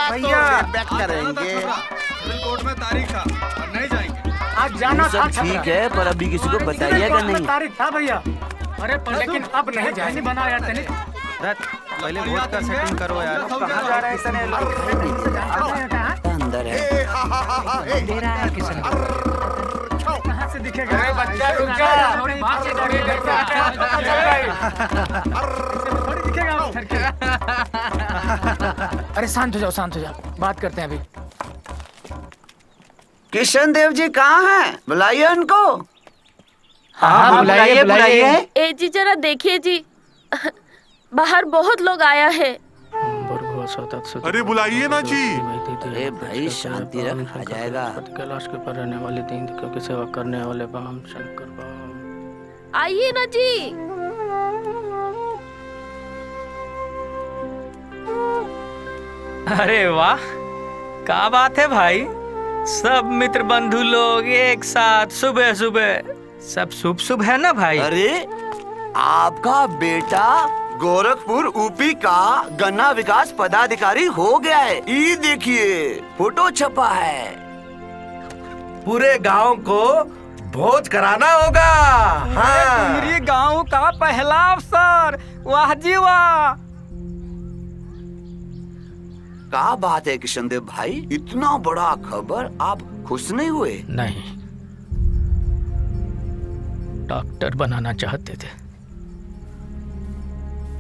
भैया बैक करेंगे। कोर्ट में तारीख था और नहीं जाएंगे। आज जाना सब ठीक है, पर अभी किसी को बताइएगा नहीं। तारीख था भैया, अरे पर लेकिन अब नहीं जाएंगे। बनाया तने पहले वोट का सेटिंग करो यार। कहाँ जा रहा है इतने अंदर है। दे रहा है किशन कहाँ से दिखेगा? अरे बच्चा रुक जा, थोड़ी बात से थोड़ी दिखेगा। अरे शांत हो जाओ, बात करते हैं अभी। किशन देव जी कहाँ हैं? बुलाइए उनको। हाँ बुलाइए। ए जी जरा देखिए जी, बाहर बहुत लोग आया है। अरे बुलाइए ना जी। अरे भाई शांति रख, आ जाएगा। कैलाश के पर रहने वाले दीन की सेवा करने वाले बाम शंकर बाम। आइए ना जी। अरे वाह, क्या बात है भाई। सब मित्र बंधु लोग एक साथ सुबह सुबह, सब शुभ शुभ है ना भाई। अरे आपका बेटा गोरखपुर यूपी का गन्ना विकास पदाधिकारी हो गया है। ये देखिए फोटो छपा है। पूरे गांव को भोज कराना होगा। हाँ। मेरे गांव का पहला अवसर, वाह जी वाह। क्या बात है किशन देव भाई, इतना बड़ा खबर, आप खुश नहीं हुए? नहीं, डॉक्टर बनाना चाहते थे।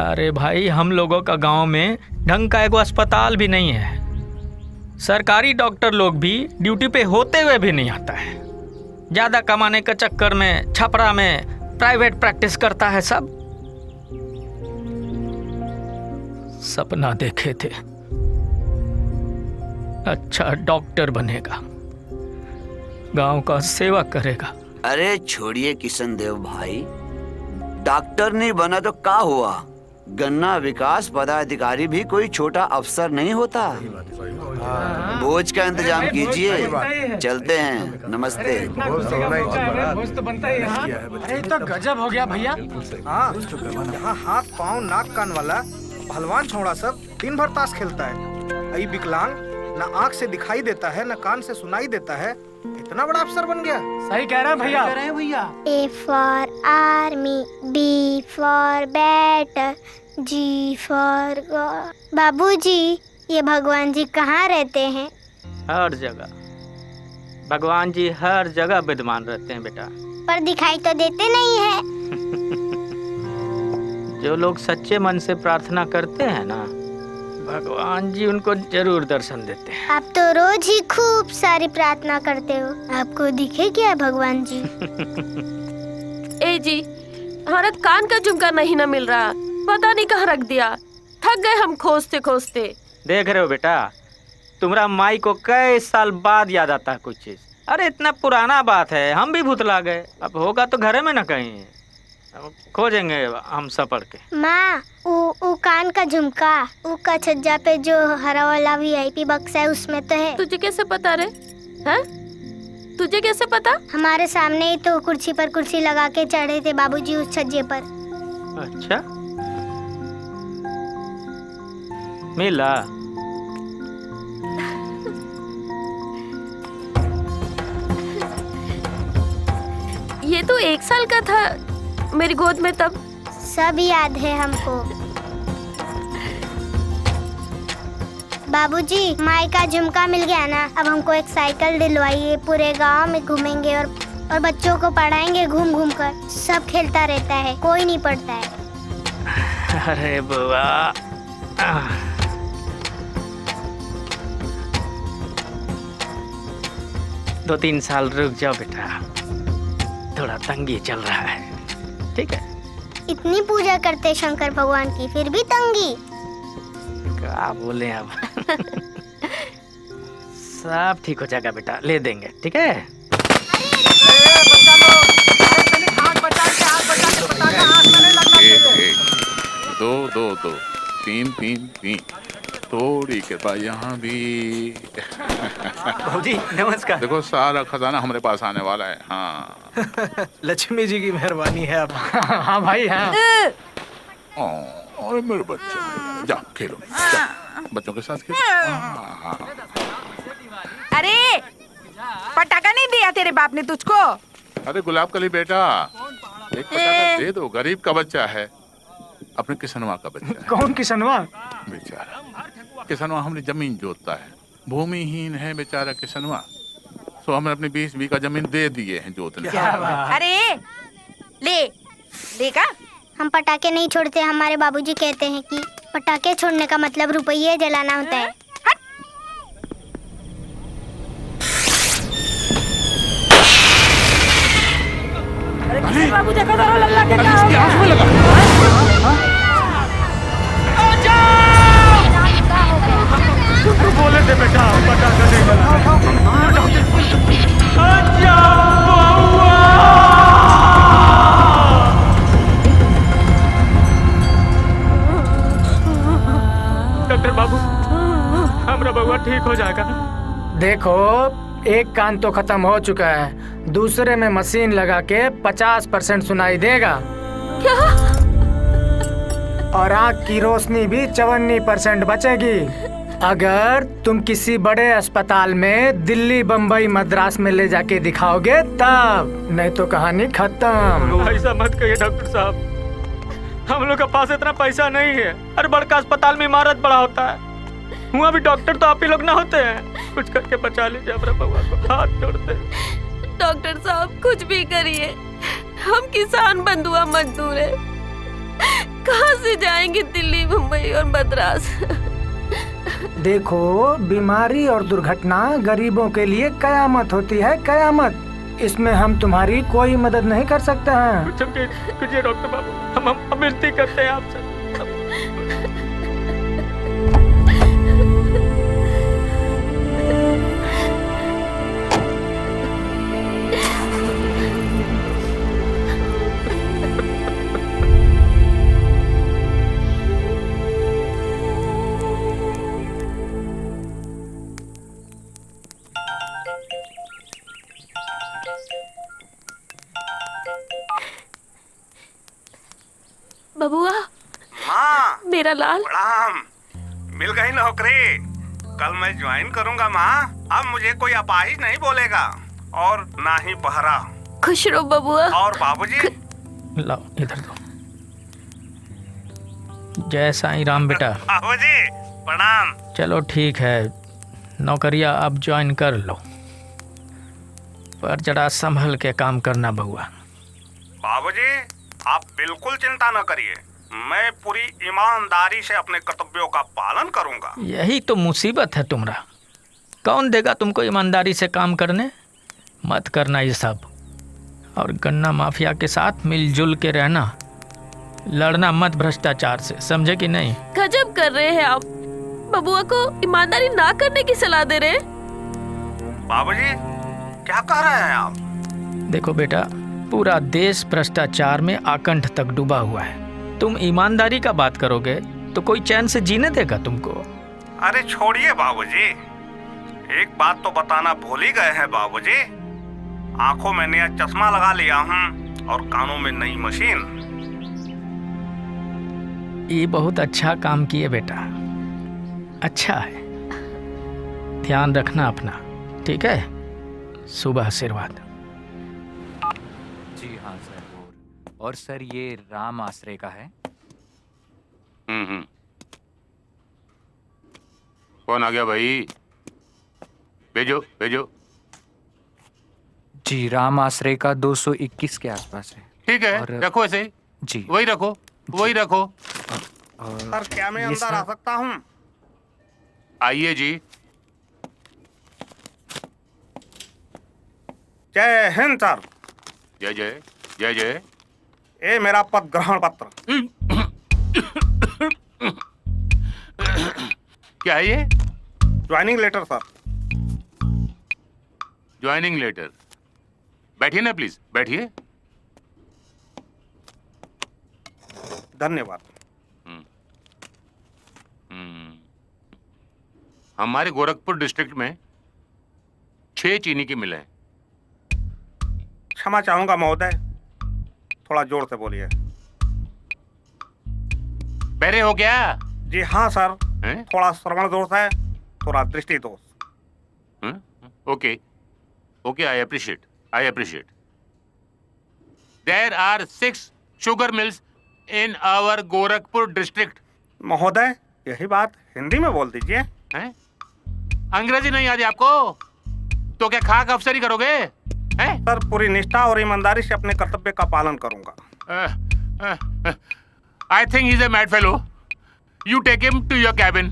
अरे भाई, हम लोगों का गांव में ढंग का एक अस्पताल भी नहीं है। सरकारी डॉक्टर लोग भी ड्यूटी पे होते हुए भी नहीं आता है। ज्यादा कमाने के चक्कर में छपरा में प्राइवेट प्रैक्टिस करता है सब। सपना देखे थे, अच्छा डॉक्टर बनेगा, गांव का सेवा करेगा। अरे छोड़िए किशन देव भाई, डॉक्टर नहीं बना तो क्या हुआ? गन्ना विकास पदाधिकारी भी कोई छोटा अफसर नहीं होता। भोज का इंतजाम कीजिए, चलते हैं। नमस्ते। भोज तो बनता ही है। अरे तो गजब हो गया भैया। हाँ, यहाँ हाथ पाँव नाक कान वाला पहलवान छोड़ा सब दिन भर ताश खेलता है। आई विकलांग, न आँख से दिखाई देता है न कान से सुनाई देता है, इतना बड़ा अफसर बन गया। सही कह रहा है भैया। A for army, B for bat, G for God। बाबूजी, ये भगवान जी कहाँ रहते हैं? हर जगह भगवान जी हर जगह विद्यमान रहते हैं बेटा। पर दिखाई तो देते नहीं है। जो लोग सच्चे मन से प्रार्थना करते हैं ना, भगवान जी उनको जरूर दर्शन देते हैं। आप तो रोज ही खूब सारी प्रार्थना करते हो, आपको दिखे क्या भगवान जी? ए जी, हमारा कान का झुमका नहीं ना मिल रहा, पता नहीं कहाँ रख दिया। थक गए हम खोजते खोजते। देख रहे हो बेटा, तुम्हारा माई को कई साल बाद याद आता है कुछ चीज। अरे इतना पुराना बात है, हम भी भुतला गए। अब होगा तो घरे में ना कहीं, खोजेंगे हम सब पढ़ के। माँ, ऊ कान का झुमका, ऊ का छज्जा पे जो हरा वाला VIP बक्स है उसमें तो है। तुझे कैसे पता रे? हैं? तुझे कैसे पता? हमारे सामने ही तो कुर्सी पर कुर्सी लगा के चढ़े थे बाबूजी उस छज्जे पर। अच्छा, मिला? ये तो 1 साल का था मेरी गोद में तब। सब याद है हमको। बाबूजी, माई का झुमका मिल गया ना, अब हमको एक साइकिल दिलवाइए। पूरे गांव में घूमेंगे और बच्चों को पढ़ाएंगे घूम घूम कर। सब खेलता रहता है, कोई नहीं पढ़ता है। अरे बुआ, 2-3 साल रुक जाओ बेटा, थोड़ा तंगी चल रहा है, ठीक है? इतनी पूजा करते शंकर भगवान की, फिर भी तंगी? क्या बोले अब। सब ठीक हो जाएगा बेटा, ले देंगे, ठीक है? दो, 3, थोड़ी कृपा यहाँ भी। जी नमस्कार। देखो सारा खजाना हमारे पास आने वाला है। हाँ। लक्ष्मी जी की मेहरबानी है। अब हाँ भाई हाँ। और मेरे बच्चा जा खेलो, जा, बच्चों के साथ खेलो। अरे पटाखा नहीं दिया तेरे बाप ने तुझको? अरे गुलाब कली बेटा, एक पटाखा दे दो, गरीब का बच्चा है, अपने किसनवा का बच्चा है। कौन किसनवा? बेचारा किसनवा हमने जमीन जोतता है, भूमिहीन है बेचारा किसनवा, तो हमने अपनी 20 बीघा जमीन दे दिए हैं जोतने। अरे ले लेगा। हम पटाखे नहीं छोड़ते। हमारे बाबूजी कहते हैं कि पटाखे छोड़ने का मतलब रुपये जलाना होता है। अरे बाबू देखो तो लल्ला के क्या हो गया? बोले थे बेटा पटाखा नहीं डॉक्टर बाबू, हमरा बउआ ठीक हो जाएगा। देखो, एक कान तो खत्म हो चुका है, दूसरे में मशीन लगा के 50% सुनाई देगा। क्या? और आँख की रोशनी भी 54% बचेगी। अगर तुम किसी बड़े अस्पताल में दिल्ली, बम्बई, मद्रास में ले जाके दिखाओगे तब, नहीं तो कहानी खत्म। ऐसा मत कहिए डॉक्टर साहब, हम लोग के पास इतना पैसा नहीं है। अरे बड़का अस्पताल में इमारत बड़ा होता है, वहाँ भी डॉक्टर तो आप ही लोग ना होते हैं। कुछ करके बचा लीजिए अपने बउआ को, हाथ जोड़ते। डॉक्टर साहब कुछ भी करिए, हम किसान बंधुआ मजदूर है, कहाँ से जाएंगे दिल्ली, मुंबई और मद्रास। देखो, बीमारी और दुर्घटना गरीबों के लिए कयामत होती है, कयामत। इसमें हम तुम्हारी कोई मदद नहीं कर सकते हैं। कुछ डॉक्टर बाबू, हम विनती करते हैं आपसे। बबुआ, माँ, मेरा लाल। प्रणाम। मिल गई नौकरी। कल मैं ज्वाइन करूंगा माँ। अब मुझे कोई अपाहिज नहीं बोलेगा और ना ही पहरा। खुश रहो बबुआ। और बाबूजी? लाओ इधर दो। जय साईं राम बेटा। बाबूजी प्रणाम। चलो ठीक है, नौकरिया अब ज्वाइन कर लो, पर जरा संभल के काम करना बउआ। बाबूजी आप बिल्कुल चिंता न करिए, मैं पूरी ईमानदारी से अपने कर्तव्यों का पालन करूंगा। यही तो मुसीबत है तुम्हारा, कौन देगा तुमको ईमानदारी से काम करने? मत करना ये सब, और गन्ना माफिया के साथ मिलजुल के रहना, लड़ना मत भ्रष्टाचार से, समझे कि नहीं? गजब कर रहे हैं आप, बबुआ को ईमानदारी ना करने की सलाह दे रहे। बाबूजी क्या कह रहे हैं आप? देखो बेटा, पूरा देश भ्रष्टाचार में आकंठ तक डूबा हुआ है, तुम ईमानदारी का बात करोगे तो कोई चैन से जीने देगा तुमको? अरे छोड़िए बाबूजी, एक बात तो बताना भूल ही गए हैं बाबूजी। आंखों में नया चश्मा लगा लिया हूँ और कानों में नई मशीन। ये बहुत अच्छा काम किए बेटा, अच्छा है, ध्यान रखना अपना, ठीक है? सुबह आशीर्वाद। जी हाँ सर। और सर ये राम आश्रय का है। कौन आ गया भाई? भेजो भेजो। जी राम आश्रय का 221 के आसपास है। ठीक है, रखो ऐसे ही। जी वही रखो, वही रखो। सर क्या मैं अंदर आ सकता हूँ? आइए जी। जय हिंद सर। जय जय जय जय। ये मेरा पद ग्रहण पत्र। क्या है ये? Joining letter sir. Joining letter. बैठिए ना प्लीज, बैठिए। धन्यवाद। हमारे गोरखपुर डिस्ट्रिक्ट में 6 चीनी की मिलें हैं। क्षमा चाहूंगा महोदय, थोड़ा जोर से बोलिए। बहरे हो क्या? जी हाँ सर, हैं? थोड़ा श्रवण दोष है, थोड़ा दृष्टि दोष। Okay okay, I appreciate. There are 6 sugar mills in our Gorakhpur district. महोदय, यही बात हिंदी में बोल दीजिए। हैं? अंग्रेजी नहीं आती आपको? तो क्या खाक अफसरी करोगे? हैं? सर, पूरी निष्ठा और ईमानदारी से अपने कर्तव्य का पालन करूंगा। I think he's a mad fellow. You take him to your cabin.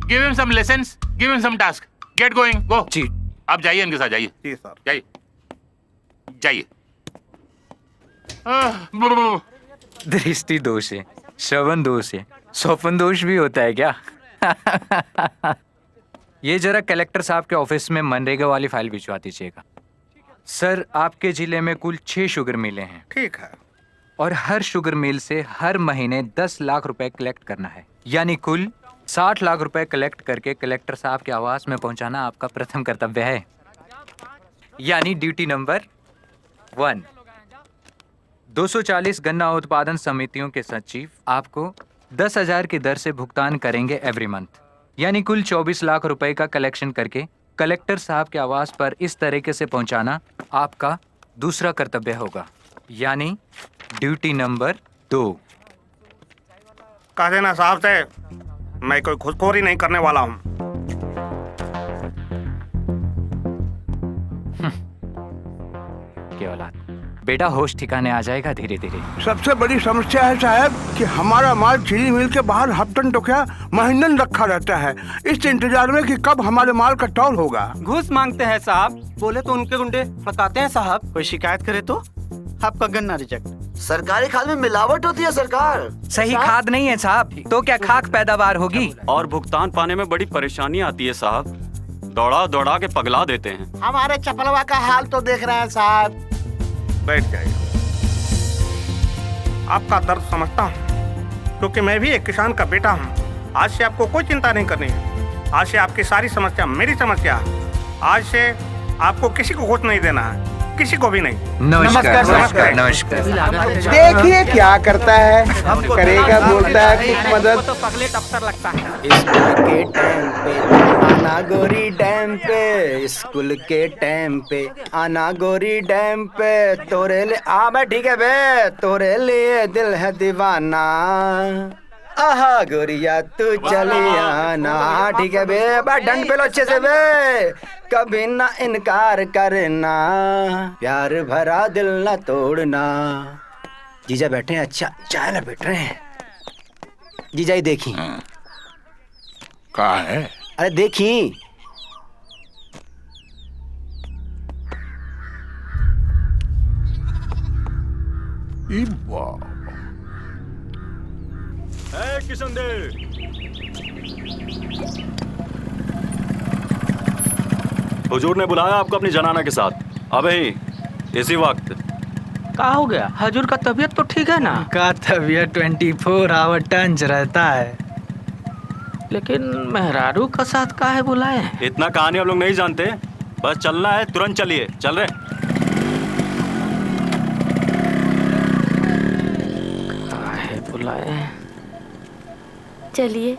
Give him some lessons. Give him some task. Get going. Go. जी। आप जाइए, इनके साथ जाइए। जी सर। जाइए। दृष्टि दोष है, श्रवण दोष है, स्वपन दोष भी होता है क्या? ये जरा कलेक्टर साहब के ऑफिस में मनरेगा वाली फाइल भिजवा दीजिएगा। सर, आपके जिले में कुल 6 शुगर मिलें हैं। ठीक है। और हर शुगर मिल से हर महीने 10 लाख रुपए कलेक्ट करना है, यानी कुल 60 लाख रुपए कलेक्ट करके कलेक्टर साहब के आवास में पहुंचाना आपका प्रथम कर्तव्य है, यानी ड्यूटी नंबर 1। 240 गन्ना उत्पादन समितियों के सचिव आपको 10,000 की दर से भुगतान करेंगे एवरी मंथ, यानी कुल 24 लाख रुपए का कलेक्शन करके कलेक्टर साहब के आवास पर इस तरीके से पहुंचाना आपका दूसरा कर्तव्य होगा, यानी ड्यूटी नंबर 2। कह देना साहब से, मैं कोई घुसखोरी नहीं करने वाला हूँ। क्या औलाद, बेटा होश ठिकाने आ जाएगा धीरे धीरे। सबसे बड़ी समस्या है साहब कि हमारा माल चीनी मिल के बाहर हफ्तन तो क्या महीनन रखा रहता है, इस इंतजार में कि कब हमारे माल का तौल होगा। घूस मांगते हैं साहब, बोले तो उनके गुंडे फकाते हैं साहब, कोई शिकायत करे तो आपका गन्ना रिजेक्ट। सरकारी खाद में मिलावट होती है सरकार। सही खाद नहीं है साहब, तो क्या खाक पैदावार होगी? और भुगतान पाने में बड़ी परेशानी आती है साहब, दौड़ा दौड़ा के पगला देते हैं। हमारे चपलवा का हाल तो देख रहे हैं साहब। बैठ जाइए। आपका दर्द समझता हूँ, क्योंकि मैं भी एक किसान का बेटा हूँ। आज से आपको कोई चिंता नहीं करनी है। आज से आपकी सारी समस्या मेरी समस्या है। आज से आपको किसी को घूस नहीं देना है, किसी को भी नहीं। नमस्कार नमस्कार नमस्कार। देखिए क्या करता है, करेगा बोलता है कुछ मदद। तो पगलेट अफसर लगता है। स्कूल के टाइम पे आना गोरी डैम पे, स्कूल के टाइम पे आना गोरी डैम पे, तोरे ले आ बे, ठीक है बे, तोरे लिए दिल है दीवाना, आहा गोरिया तू चली आना, ठीक है बे, बा डंड पे लो अच्छे से बे, कभी ना इनकार करना, प्यार भरा दिल ना तोड़ना। जीजा बैठे हैं, अच्छा चाय ना बैठ रहे हैं। जीजा ही देखी। कहा है? अरे देखी। किशन दे, हुजूर ने बुलाया आपको अपनी जनाना के साथ, अबे इसी वक्त। क्या हो गया? हजूर का तबीयत तो ठीक है ना? का तबीयत 24 आवर टंच रहता है। लेकिन मेहरारू का साथ का है बुलाए? इतना कहानी आप लोग नहीं जानते, बस चलना है, तुरंत चलिए। चल रहे? काहे बुलाए? चलिए,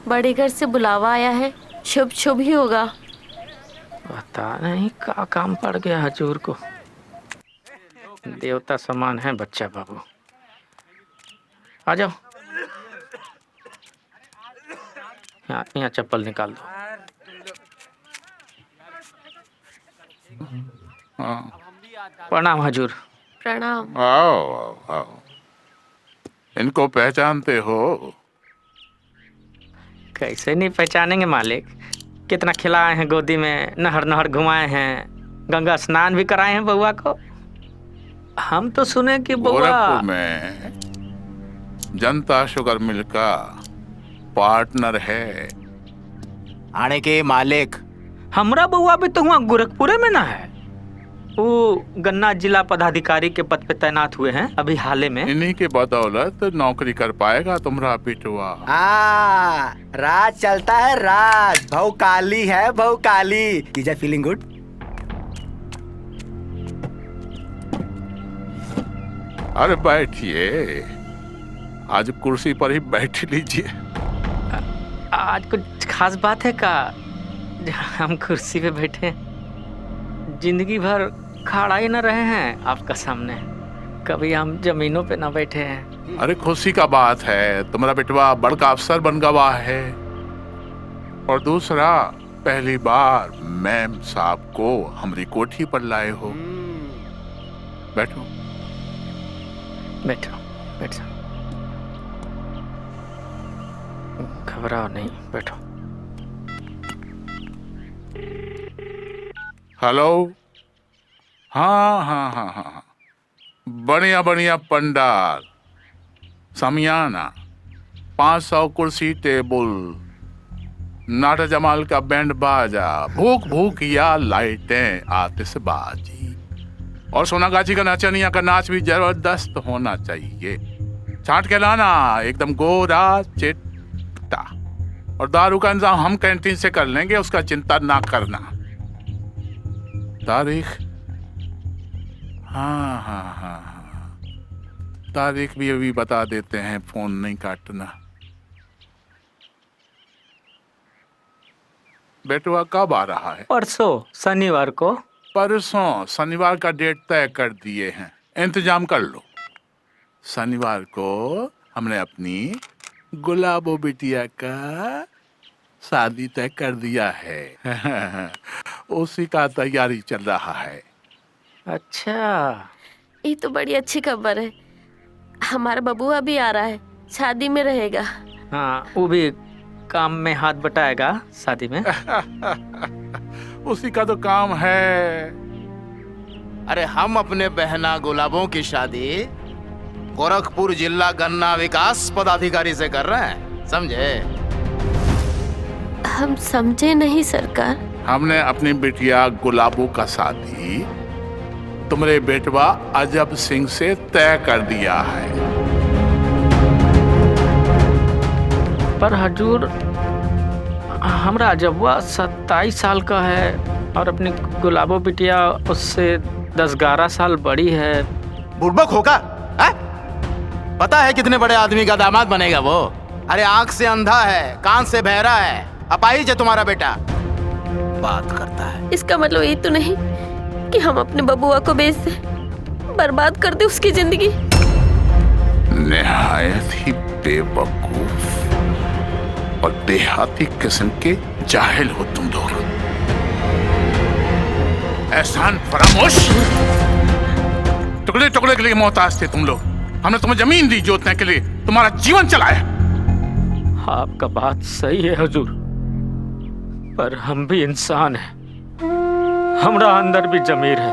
बड़े घर से बुलावा आया है, शुभ शुभ ही होगा। पता नहीं क्या काम पड़ गया हजूर को। देवता समान है बच्चा बाबू। आ जाओ, यहाँ चप्पल निकाल दो। प्रणाम हजूर। प्रणाम। आओ आओ, इनको पहचानते हो? कैसे नहीं पहचानेंगे मालिक, कितना खिलाए हैं गोदी में, नहर नहर घुमाए हैं, गंगा स्नान भी कराए हैं बउआ को। हम तो सुने कि बउआ गोरखपुर में जनता शुगर मिल का पार्टनर है। आने के मालिक हमरा बउआ भी तो हुआ गोरखपुरे में ना है। वो गन्ना जिला पदाधिकारी के पद पे तैनात हुए हैं अभी हाले में। इन्हीं के बदौलत नौकरी कर पाएगा तुम्हारा पिटुआ। राज चलता है, राज भौकाली है, भौकाली। जीजा फीलिंग गुड? अरे बैठिए, आज कुर्सी पर ही बैठ लीजिए। आज कुछ खास बात है का हम कुर्सी पे बैठे? जिंदगी भर खड़ा ही न रहे हैं आपका सामने, कभी हम जमीनों पे ना बैठे हैं। अरे खुशी का बात है, तुम्हारा बेटवा बड़का अफसर बन गवा है, और दूसरा पहली बार मैम साहब को हमारी कोठी पर लाए हो। बैठो बैठो बैठो, घबराओ नहीं, बैठो। हेलो, हाँ हाँ हाँ हाँ, बढ़िया बढ़िया पंडाल, समियाना, 500 कुर्सी टेबल, नाटा जमाल का बैंड बाजा, भूख भूख या लाइटें, आतिशबाजी, और सोनागाछी का नाचनिया का नाच भी जबरदस्त होना चाहिए। छांट के लाना, एकदम गोरा चिट्टा, और दारू का इंतजाम हम कैंटीन से कर लेंगे, उसका चिंता ना करना। तारीख, हाँ हाँ हाँ हाँ, तारीख भी अभी बता देते हैं, फोन नहीं काटना। बेटवा कब आ रहा है? परसों शनिवार को। परसों शनिवार का डेट तय कर दिए हैं, इंतजाम कर लो। शनिवार को हमने अपनी गुलाबो बिटिया का शादी तय कर दिया है। उसी का तैयारी चल रहा है। अच्छा, ये तो बड़ी अच्छी खबर है। हमारा बबुआ भी आ रहा है, शादी में रहेगा। हाँ, वो भी काम में हाथ बटाएगा शादी में। उसी का तो काम है। अरे हम अपने बहना गुलाबों की शादी गोरखपुर जिला गन्ना विकास पदाधिकारी से कर रहे हैं, समझे? हम समझे नहीं सरकार। हमने अपनी बिटिया गुलाबो का शादी तुम्हारे बेटवा अजब सिंह से तय कर दिया है। पर हजूर, हमरा अजबवा 27 साल का है और अपनी गुलाबो बिटिया उससे 10-11 साल बड़ी है। बुड़बक होगा है? पता है कितने बड़े आदमी का दामाद बनेगा वो? अरे आंख से अंधा है, कान से बहरा है, अपाहिज है तुम्हारा बेटा, बात करता है। इसका मतलब ये तो नहीं कि हम अपने बबुआ को बेच दे, बर्बाद कर दे उसकी जिंदगी। निहायत ही बेवकूफ और देहाती किस्म के जाहिल हो तुम लोग। एहसान फरामोश, टुकड़े टुकड़े के लिए मोहताज थे तुम लोग। हमने तुम्हें जमीन दी जोतने के लिए, तुम्हारा जीवन चलाया। आपका बात सही है हुजूर, पर हम भी इंसान हैं, हमरा अंदर भी जमीर है।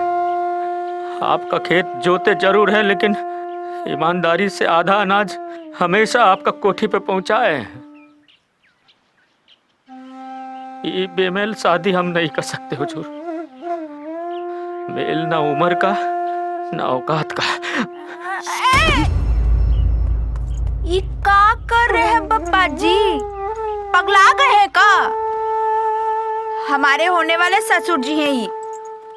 आपका खेत जोते जरूर है, लेकिन ईमानदारी से आधा अनाज हमेशा आपका कोठी पे पहुंचाए हैं। ये बेमेल शादी हम नहीं कर सकते हुजूर। मेल ना उम्र का ना औकात का। ये का कर रहे हैं पप्पा जी? पगला गए हैं का? हमारे होने वाले ससुर जी हैं ये।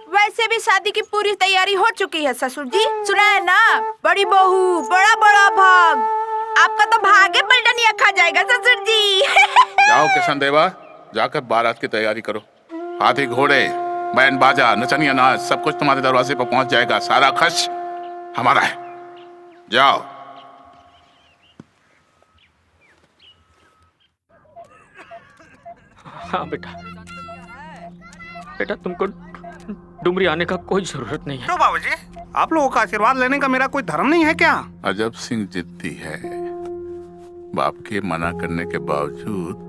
वैसे भी शादी की पूरी तैयारी हो चुकी है ससुर जी, सुना है ना? बड़ी बहू, बड़ा बड़ा भाग, आपका तो भागे पलटनिया खा जाएगा ससुर जी। जाओ किशन देवा, जाकर बारात की तैयारी करो। हाथी घोड़े, बैंड बाजा, नचनिया नाच, सब कुछ तुम्हारे दरवाजे पर पहुंच जाएगा। सारा खर्च हमारा है। जाओ। हाँ बेटा, बेटा तुमको डुमरी आने का कोई जरूरत नहीं है। क्यों बाबूजी? आप लोगों का आशीर्वाद लेने का मेरा कोई धर्म नहीं है क्या? अजब सिंह जिद्दी है। बाप के मना करने के बावजूद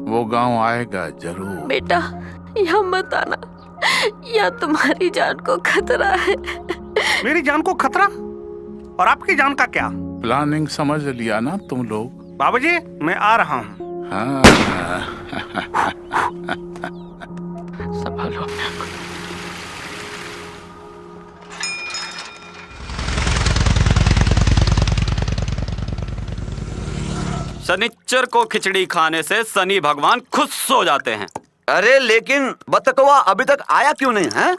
वो गांव आएगा जरूर। बेटा यहाँ मत आना, यहाँ तुम्हारी जान को खतरा है। मेरी जान को खतरा? और आपकी जान का क्या? प्लानिंग समझ लिया ना तुम लोग? बाबूजी मैं आ रहा हूँ। हाँ। संभालो अपने आप को। शनिच्चर को खिचड़ी खाने से शनि भगवान खुश हो जाते हैं। अरे लेकिन बतकवा अभी तक आया क्यों नहीं है?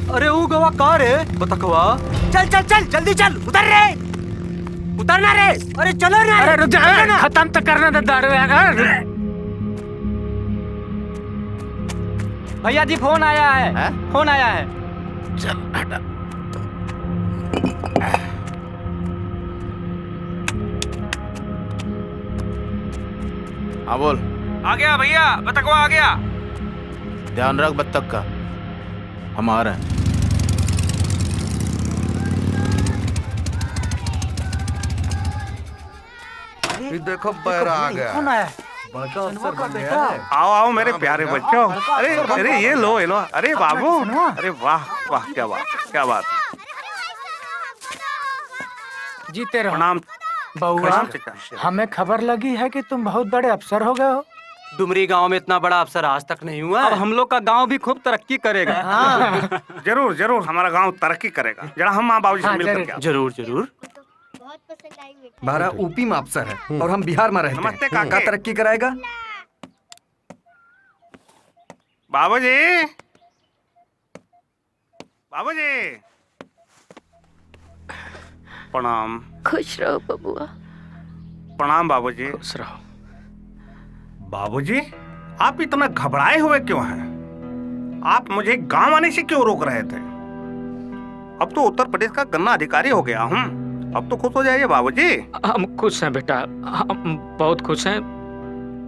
अरे वो गवा कार है बतकवा। चल चल चल जल्दी चल, उतर रे, उतरना रे, अरे चलो ना, अरे रुक जा, खत्म तो करना था दारू यार। भैया जी फोन आया है, फोन आया है। चल हटा। हाँ बोल। आ गया भैया, बतकवा आ गया। ध्यान रख बत्तख का, हम आ रहे हैं। देखो बैरा आ गया। कौन आया? बड़ा अफसर बन गया है। आओ आओ मेरे प्यारे बच्चों। अरे अरे ये लो ये लो। अरे बाबू, अरे वाह वाह, क्या बात क्या बात। जीते रहो। प्रणाम बउआ, हमें खबर लगी है कि तुम बहुत बड़े अफसर हो गए हो। डुमरी गांव में इतना बड़ा अफसर आज तक नहीं हुआ। अब हम लोग का गांव भी खूब तरक्की करेगा। हाँ। जरूर जरूर हमारा गांव तरक्की करेगा। जरा हम माँ बाबू से मिलकर के जरूर जरूर। हमारा ऊपी में अफसर है और हम बिहार में रहते नमस्ते हैं। काका। का तरक्की कराएगा? बाबूजी, बाबूजी, प्रणाम। खुश रहो बबुआ। प्रणाम बाबूजी। खुश रहो। बाबूजी, आप इतना घबराए हुए क्यों हैं? आप मुझे गांव आने से क्यों रोक रहे थे? अब तो उत्तर प्रदेश का गन्ना अधिकारी हो गया हूँ। अब तो खुश हो जाइए बाबूजी। हम खुश हैं बेटा, हम बहुत खुश हैं।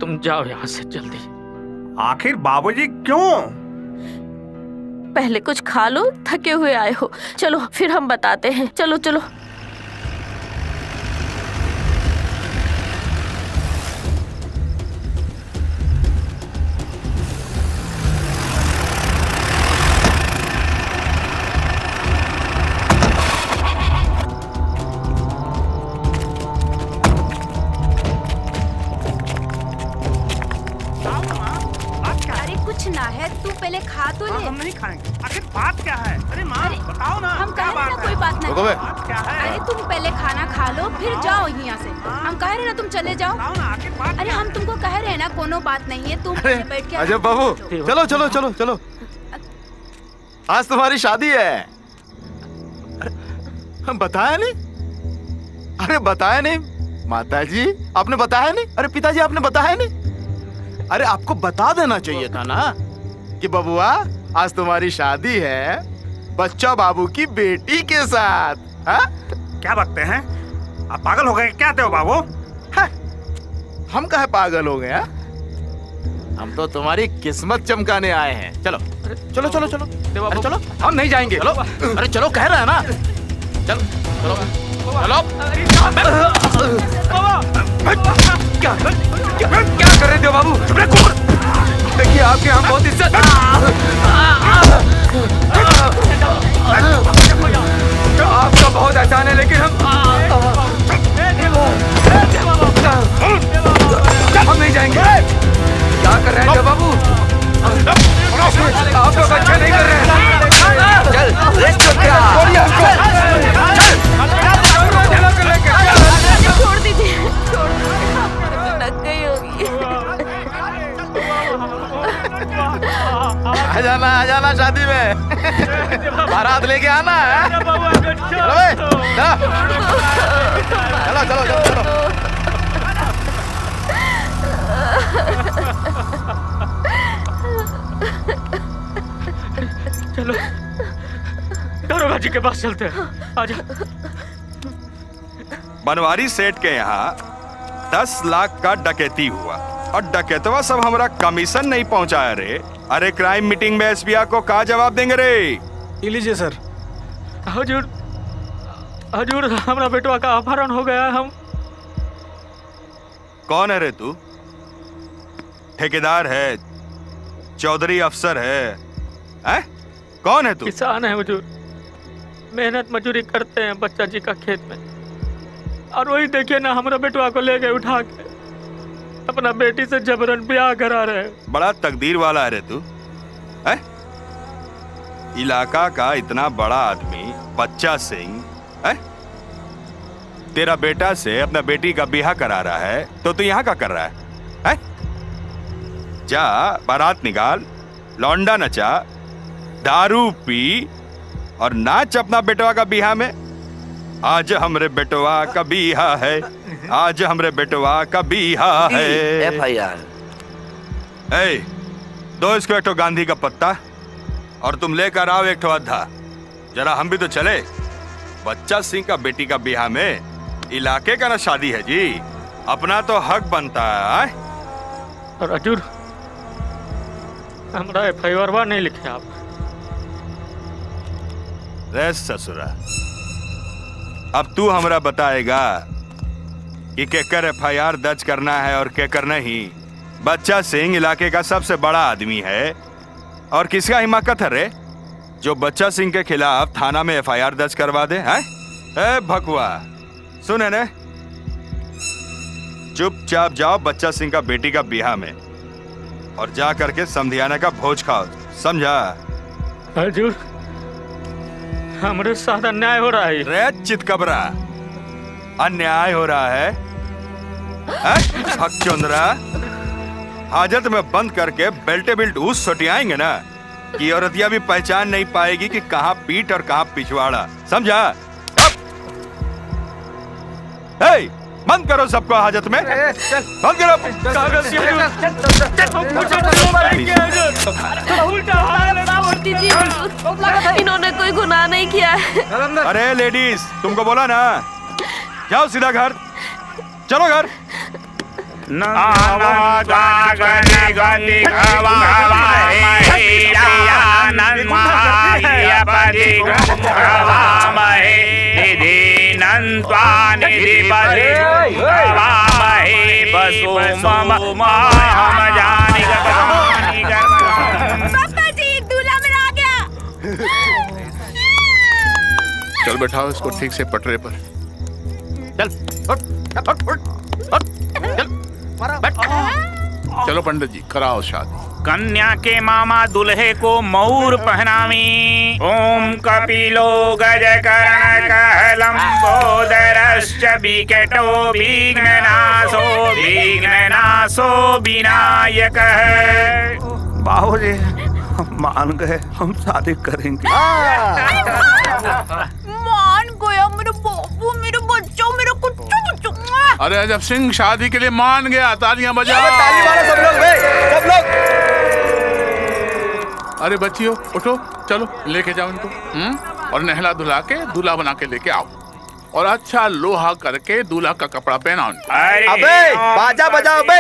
तुम जाओ यहाँ से जल्दी। आखिर बाबूजी क्यों? पहले कुछ खा लो, थके हुए आए हो। चलो फिर हम बताते हैं। चलो चलो। कुछ ना है, तू पहले खा तो ले। हम नहीं खाएंगे। आखिर बात क्या है? अरे माँ बताओ ना। हम कह रहे हैं ना कोई बात नहीं। बात क्या है? अरे तुम पहले खाना खा लो फिर जाओ यहाँ से। हम कह रहे हैं ना तुम चले जाओ। अरे हम तुमको कह रहे हैं ना कोनो बात नहीं है, तुम बैठ के। अजब बाबू, चलो चलो चलो चलो, आज तुम्हारी शादी है। अरे, हम बताया नहीं? अरे बताया नहीं माताजी, आपने बताया नहीं? अरे पिताजी आपने बताया नहीं? अरे आपको बता देना चाहिए था ना कि बबुआ आज तुम्हारी शादी है बच्चा बाबू की बेटी के साथ। हा? क्या बकते हैं? आप पागल हो गए क्या थे बाबू? हम कहे पागल हो गए? हम तो तुम्हारी किस्मत चमकाने आए हैं। चलो चलो चलो चलो, अरे चलो। हम नहीं जाएंगे। चलो, अरे चलो कह रहे हैं ना। चलो चलो चलो। क्या कर रहे थे बाबू? देखिए आपके यहाँ बहुत इज्जत। आपका बहुत एहसान है लेकिन हम नहीं जाएंगे। क्या कर रहे हैं बाबू? आप लोग अच्छा नहीं कर रहे हैं। चल रेस्ट कर क्या? छोड़ दीजिए, छोड़ दीजिए। लग गई होगी। आ जाना शादी में। बारात लेके आना है। चलो बे, चलो चलो चलो चलो। चलो दरोगा जी के पास चलते हैं। आजा। बनवारी सेठ के यहाँ 10 लाख का डकैती हुआ और डकैतवा सब हमारा कमीशन नहीं पहुंचाया रे। अरे क्राइम मीटिंग में एसपीआर को क्या जवाब देंगे रे? लीजिए सर। हजूर, हजूर हमारा बेटवा का अपहरण हो गया। हम कौन है रे तू? ठेकेदार है, चौधरी अफसर है? कौन है तू? किसान है हजूर, मेहनत मजदूरी करते हैं बच्चा जी का खेत में। और वही देखिए ना हमारा बेटवा को ले गए उठा के, अपना बेटी से जबरन ब्याह करा रहे हैं। बड़ा तकदीर वाला है रे तू। है? इलाका का इतना बड़ा आदमी बच्चा सिंह है? तेरा बेटा से अपना बेटी का ब्याह करा रहा है तो तू यहाँ क्या कर रहा है? जा बारात निकाल, लौंडा नचा, दारू पी और नाच अपना बेटवा का बिहा में। आज हमरे बेटवा का बिहा है, आज हमरे बेटवा का बिहा है। FIR। ए, दो इसको एक ठो गांधी का पत्ता और तुम लेकर आओ एक ठो अद्धा। जरा हम भी तो चले। बच्चा सिंह का बेटी का बिहा में इलाके का ना शादी है जी, अपना तो हक बनता है। और हजूर हमारा FIR नहीं लिखे आप। रे ससुरा, अब तू हमरा बताएगा कि केकर FIR दर्ज करना है और केकर नहीं। बच्चा सिंह इलाके का सबसे बड़ा आदमी है और किसका हिमाकत है रे जो बच्चा सिंह के खिलाफ थाना में FIR दर्ज करवा दे हैं? ए भकुआ, सुने ने, चुपचाप जाओ बच्चा सिंह का बेटी का बिहा में और जा करके समधियाना का भोज खाओ, समझा? हजूर हमारे साथ अन्याय हो रहा है। रे चितकबरा, अन्याय हो रहा है? भगचोंदरा, हाजत में बंद करके बेल्टे बिल्ट उस सटियाएंगे ना कि औरतिया भी पहचान नहीं पाएगी कि कहाँ पीठ और कहाँ पिछवाड़ा, समझा? हे, बंद करो सबको हाजत में, बंद करो। इन्होंने कोई गुनाह नहीं किया है। अरे लेडीज, तुमको बोला ना, जाओ सीधा घर, चलो घर। पापा जी, दूल्हा मेरा आ गया। चल बैठाओ इसको ठीक से पटरे पर। चल उठ, उठ, उठ, उठ, चल बैठ। चलो पंडित जी कराओ शादी। कन्या के मामा दुल्हे को मऊर पहनावी। ओम कपिलो गजकर्ण लंबोदरश्च विकटो विघ्ननाशो विनायकः। बाबूजी हम मान गए, हम शादी करेंगे। मान गया मेरे बाबू, मेरे बच्चों, मेरे कुच्चू कुच्चू। अरे जब सिंह शादी के लिए मान गया, तालियां बजाओ। ताली मारो सब लोग, सब लोग। अरे बच्चियों उठो, चलो लेके जाओ इनको, और नहला धुला के दूल्हा बना के लेके आओ और अच्छा लोहा करके दूल्हा का कपड़ा पहनाओ। अबे बाजा बजाओ बे।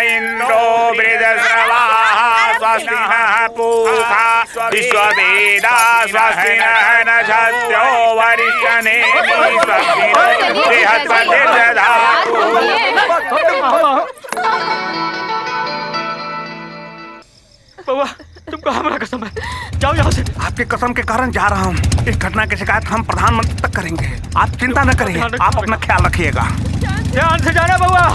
इंद्रो बृहस्पतिः स्वस्तिनः पूषा विश्ववेदा स्वस्तिनः नक्षत्रो वरिष्ठनेमिः स्वस्तिनो बृहस्पतिर्दधातु। बाबा तुमको हमारा कसम है, जाओ यहाँ से। आपके कसम के कारण जा रहा हूँ। इस घटना की शिकायत हम प्रधानमंत्री तक करेंगे। आप चिंता न करिए, आप अपना ख्याल रखिएगा। ध्यान से जाना बाबा।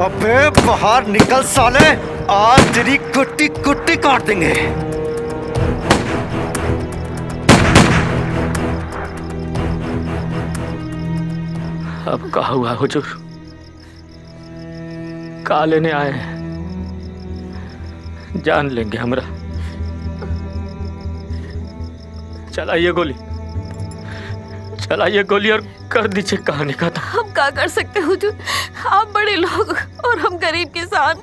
अबे बाहर निकल साले, आज तेरी कुट्टी कुट्टी काट देंगे। अब कहा हुआ हुजूर, का लेने आए हैं, जान लेंगे हमरा। चलाइए गोली, चलाइए गोली और कर दीजिए कहानी खत्म। हम क्या कर सकते हुजूर, आप बड़े लोग और हम गरीब किसान।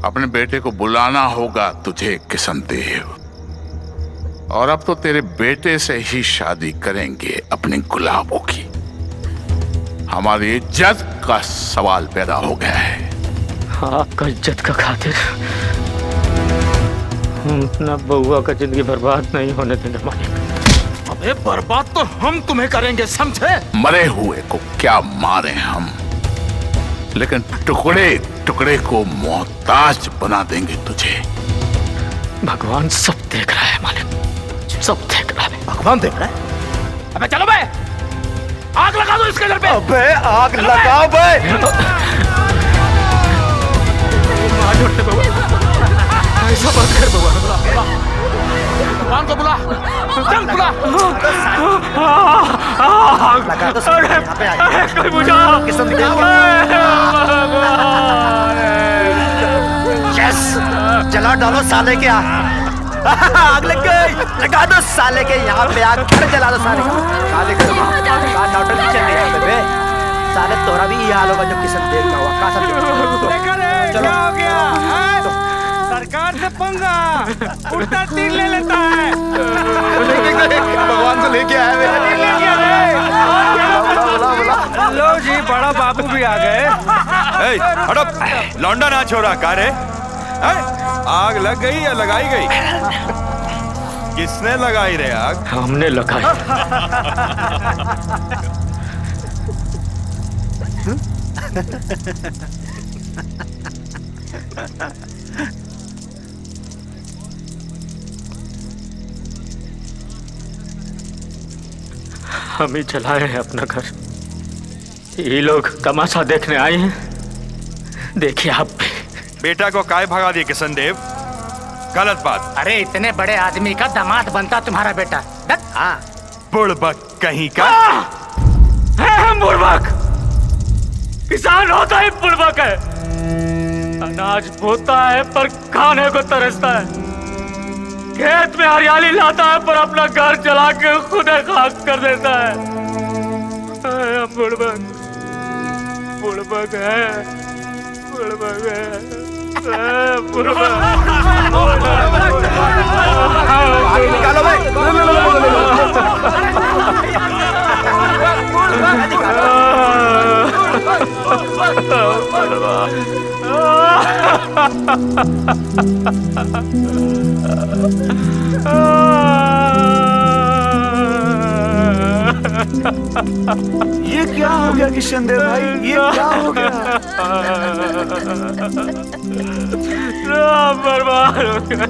अपने बेटे को बुलाना होगा तुझे किशन देव, और अब तो तेरे बेटे से ही शादी करेंगे अपने गुलाबों की। हमारी इज्जत का सवाल पैदा हो गया है। आपका इज्जत का खातिर हम अपना बउआ का जिंदगी बर्बाद नहीं होने देंगे मालिक। अबे बर्बाद तो हम तुम्हें करेंगे, समझे? मरे हुए को क्या मारे हम, लेकिन टुकड़े टुकड़े को मोहताज बना देंगे तुझे। भगवान सब देख रहा है मालिक, सब देख रहा है। भगवान देख रहा है? अबे चलो बे, आग लगा दो इसके घर पे। अबे आग लगाओ बे। ऐसा मत कर भगवान को बुला, चल बुला। लगा दो यहाँ पे आके। कोई बुझाओ। किशन देव यस, जला डालो साले के आग लग गई। लगा दो साले के यहाँ पे आग, घर जला दो साले साले के नौटंकी चल रही है बे। साले तोरा भी ये हाल होगा जो किशन देव का हुआ। का चलो हो गया सरकार से पंगा, उल्टा तीर ले लेता है। भगवान से लेके आए लो जी, बड़ा बाबू भी आ गए। हड़प लौंडा ना छोड़ा कारे। आग लग गई या लगाई गई? किसने लगाई रे आग? हमने लगाई। हम ही चलाए हैं अपना घर। ये लोग तमाशा देखने आए हैं, देखिए आप। बेटा को काय भगा दिए किशन देव? गलत बात। अरे इतने बड़े आदमी का दामाद बनता तुम्हारा बेटा। हाँ बुड़बक कहीं का। हम बुड़बक? किसान होता ही बुड़बक है। अनाज बोता है पर खाने को तरसता है, खेत में हरियाली लाता है पर अपना घर जला के खुद खाक कर देता है। हम बुड़बक, बुड़बक है, बुड़बक है, बुड़बक। निकालो भाई। ये क्या हो गया किशन देव भाई? ये क्या हो गया? बर्बाद हो गया।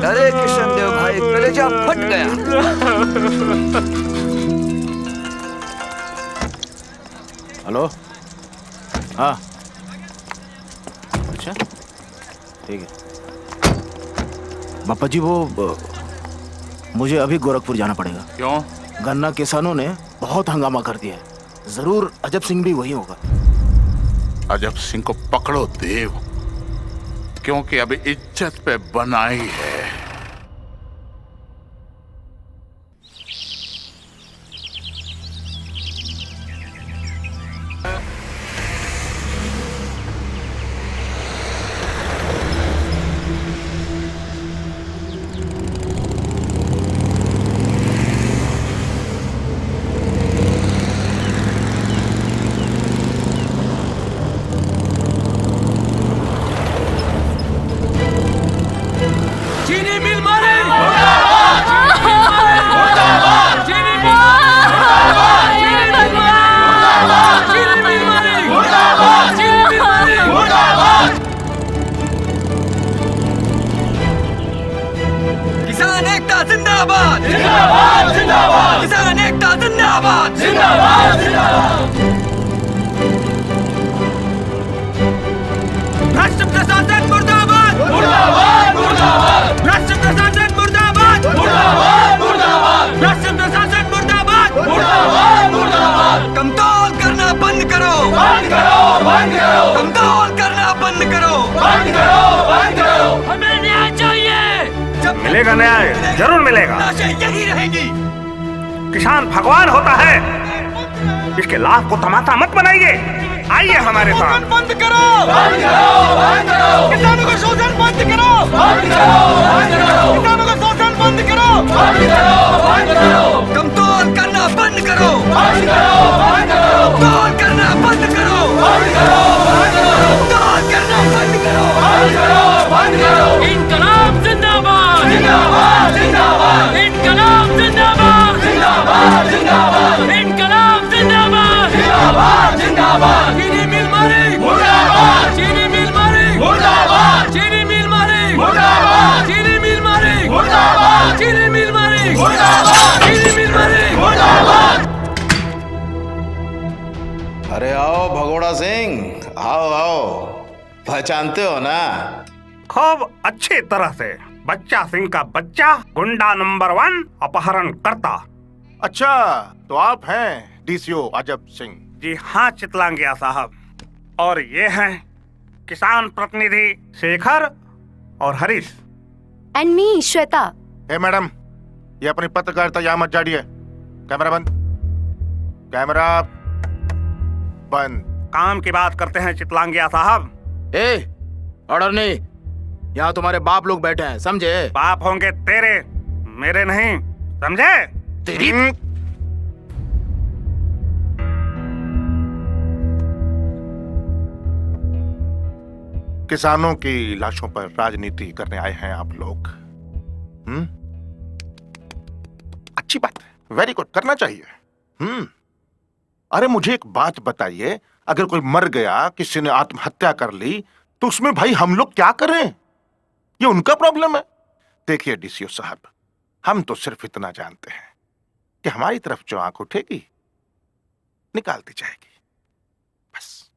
अरे किशन देव भाई, कलेजा फट गया। हेलो, हाँ अच्छा ठीक है। बापा जी वो मुझे अभी गोरखपुर जाना पड़ेगा। क्यों? गन्ना किसानों ने बहुत हंगामा कर दिया है। जरूर अजब सिंह भी वही होगा। अजब सिंह को पकड़ो देव, क्योंकि अभी इज्जत पे बनाई है। मिलेगा न्याय, जरूर मिलेगा। यही रहेंगी। किसान भगवान होता है, इसके लाभ को तमाशा मत बनाइए। आइए हमारे साथ। बंद करो, बंद करो, बंद करो। किसानों का शोषण बंद करो, बंद करो, बंद करो। किसानों का शोषण बंद करो, बंद करो, बंद करो। कमतोल करना बंद करो, बंद करो, बंद करो। कमतोल करना बंद करो, बंद करो, बंद करो। कमतोल करना बंद करो, बंद करो, बंद करो। इनकलाब जिंदाबाद, जिंदाबाद, जिंदाबाद। इनकलाब जिंदाबाद, जिंदाबाद, जिंदाबाद। इनकलाब जिंदाबाद, जिंदाबाद, जिंदाबाद। भगोड़ा सिंह, आओ आओ। पहचानते हो ना? खूब अच्छी तरह से। बच्चा सिंह का बच्चा, गुंडा नंबर 1, अपहरण करता। अच्छा, तो आप हैं डीसीओ अजब सिंह? जी हाँ चितलांगिया साहब। और ये हैं किसान प्रतिनिधि शेखर और Harish. And me Shweta. A madam, ये अपनी पत्रकारिता यहाँ मत झाड़िए। कैमरा बंद, कैमरा बंद। काम की बात करते हैं चितलांगिया साहब। ऑर्डर नहीं, यहाँ तुम्हारे बाप लोग बैठे हैं, समझे? बाप होंगे तेरे, मेरे नहीं, समझे? तेरी किसानों की लाशों पर राजनीति करने आए हैं आप लोग। अच्छी बात है, वेरी गुड, करना चाहिए। अरे मुझे एक बात बताइए, अगर कोई मर गया, किसी ने आत्महत्या कर ली, तो उसमें भाई हम लोग क्या करें? ये उनका प्रॉब्लम है। देखिए डीसीओ साहब, हम तो सिर्फ इतना जानते हैं कि हमारी तरफ जो आंख उठेगी निकाल दी जाएगी, बस।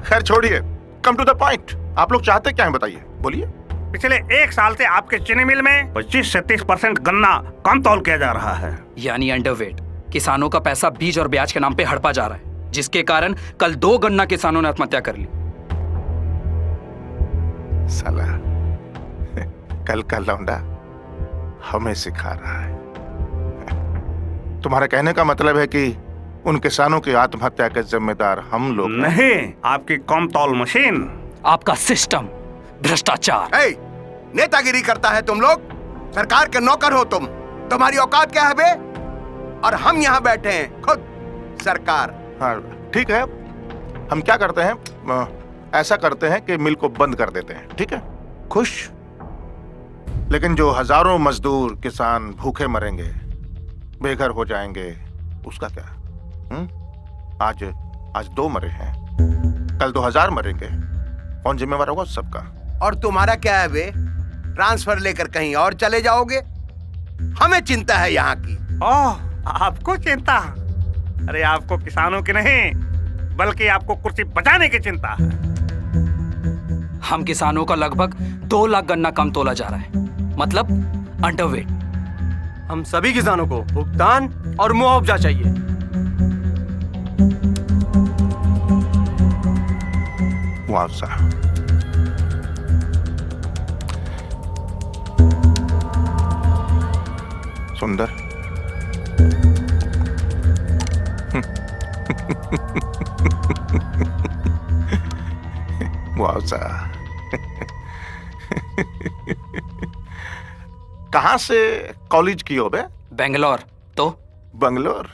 खैर छोड़िए, कम टू द पॉइंट। आप लोग चाहते क्या है बताइए, बोलिए। पिछले 1 साल से आपके चीनी मिल में 25 से 30% गन्ना कम तौल किया जा रहा है। यानी अंडरवेट। किसानों का पैसा बीज और ब्याज के नाम पे हड़पा जा रहा है, जिसके कारण कल 2 गन्ना किसानों ने आत्महत्या कर ली। साला कल का लौंडा हमें सिखा रहा है। तुम्हारा कहने का मतलब है कि उन किसानों की आत्महत्या के जिम्मेदार हम लोग नहीं, आपकी कम तौल मशीन, आपका सिस्टम, भ्रष्टाचार। नेतागिरी करता है तुम लोग, सरकार के नौकर हो तुम। तुम्हारी औकात क्या है बे? और हम यहाँ बैठे हैं खुद सरकार। हाँ ठीक है, हम क्या करते हैं, ऐसा करते हैं कि मिल को बंद कर देते हैं, ठीक है? खुश? लेकिन जो हजारों मजदूर किसान भूखे मरेंगे, बेघर हो जाएंगे, उसका क्या? आज 2 मरे हैं, कल 2000 मरेंगे, कौन जिम्मेवार होगा सबका? और तुम्हारा क्या है बे? ट्रांसफर लेकर कहीं और चले जाओगे? हमें चिंता है यहाँ की। ओह, आपको चिंता? अरे आपको किसानों की नहीं, बल्कि आपको कुर्सी बचाने की चिंता है। हम किसानों का लगभग 2 लाख गन्ना कम तोला जा रहा है, मतलब अंडरवेट। हम सभी किसानों को भुगतान और मुआवजा चाहिए। मुआवजा? सुंदर, मुआवजा कहाँ से कॉलेज की हो बे? बेंगलोर। तो बंगलोर?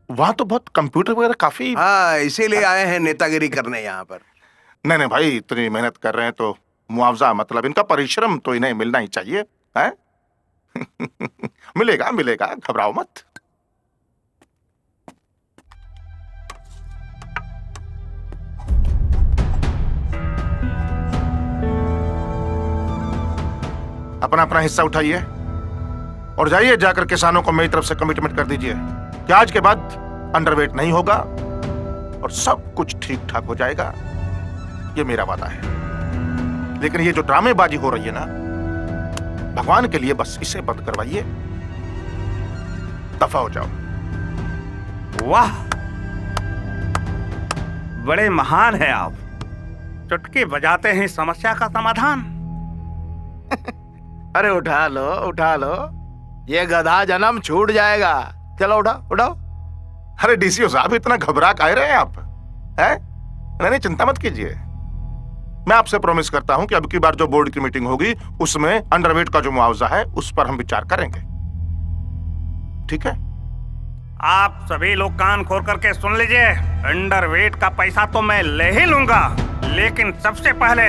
वहां तो बहुत कंप्यूटर वगैरह काफी। हाँ, इसीलिए आए हैं नेतागिरी करने यहाँ पर। नहीं भाई, इतनी मेहनत कर रहे हैं तो मुआवजा, मतलब इनका परिश्रम तो इन्हें मिलना ही चाहिए, हैं? मिलेगा मिलेगा, घबराओ मत। अपना अपना हिस्सा उठाइए और जाइए, जाकर किसानों को मेरी तरफ से कमिटमेंट कर दीजिए कि आज के बाद अंडरवेट नहीं होगा और सब कुछ ठीक ठाक हो जाएगा। ये मेरा वादा है। लेकिन ये जो ड्रामेबाजी हो रही है ना, भगवान के लिए बस इसे बंद करवाइए, दफा हो जाओ। वाह, बड़े महान हैं आप। चुटकी बजाते हैं समस्या का समाधान। अरे उठा लो, ये गधा जन्म छूट जाएगा। चलो उठाओ। अरे डीसीओ साहब, इतना घबरा काहे रहे हैं आप? हैं? नहीं, चिंता मत कीजिए। मैं आपसे प्रॉमिस करता हूं कि अब की बार जो बोर्ड की मीटिंग होगी उसमें अंडरवेट का जो मुआवजा है उस पर हम विचार करेंगे, ठीक है? आप सभी लोग कान खोल करके सुन लीजिए। अंडरवेट का पैसा तो मैं ले ही लूंगा, लेकिन सबसे पहले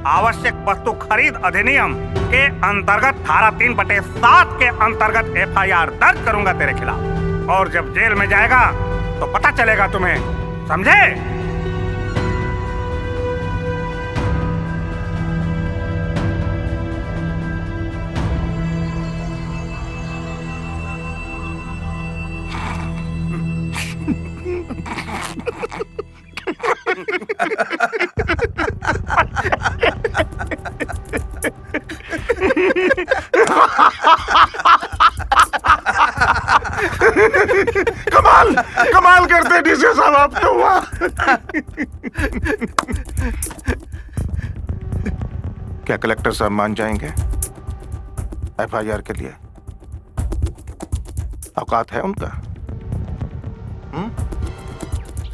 आवश्यक वस्तु खरीद अधिनियम के अंतर्गत धारा 3/7 के अंतर्गत FIR दर्ज करूंगा तेरे खिलाफ। और जब जेल में जाएगा तो पता चलेगा तुम्हें, समझे? कमाल कमाल करते डीसी साहब आप तो। वाह क्या कलेक्टर साहब मान जाएंगे एफआईआर के लिए? औकात है उनका?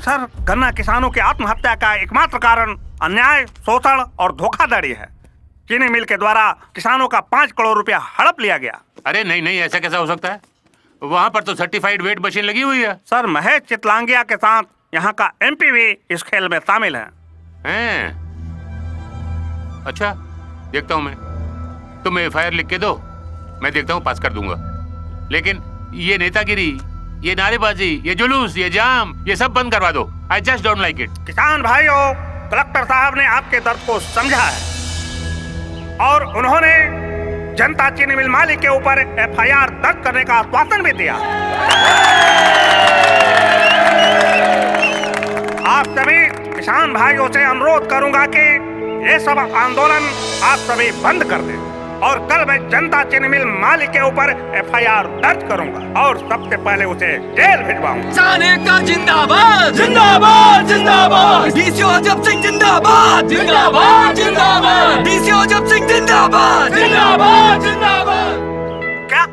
सर, गन्ना किसानों की आत्महत्या का एकमात्र कारण अन्याय, शोषण और धोखाधड़ी है। चीनी मिल के द्वारा किसानों का 5 करोड़ रुपया हड़प लिया गया। अरे नहीं नहीं, ऐसा कैसा हो सकता है? वहाँ पर तो सर्टिफाइड वेट मशीन लगी हुई है। सर, महेश चितलांगिया के साथ यहाँ का एमपी भी इस खेल में शामिल है। हैं? अच्छा, देखता हूँ मैं। तुम एफआईआर लिख के दो, मैं देखता हूँ, पास कर दूंगा। लेकिन ये नेतागिरी, ये नारेबाजी, ये जुलूस, ये जाम, ये सब बंद करवा दो। I just don't like it. किसान भाइयों, कलेक्टर साहब ने आपके दर्द को समझा है और उन्होंने जनता चीनी मिल मालिक के ऊपर एफआईआर दर्ज करने का आश्वासन भी दिया। आप सभी किसान भाइयों से अनुरोध करूंगा कि ये सब आंदोलन आप सभी बंद कर दें और कल मैं जनता चीनी मिल मालिक के ऊपर एफआईआर दर्ज करूंगा और सबसे पहले उसे जेल भिजवाऊंगा। जाने का जिंदाबाद जिंदाबाद जिंदाबाद, डीसी अजब सिंह जिंदाबाद जिंदाबाद जिंदाबाद, डीसी अजब सिंह जिंदाबाद जिंदाबाद जिंदाबाद। क्या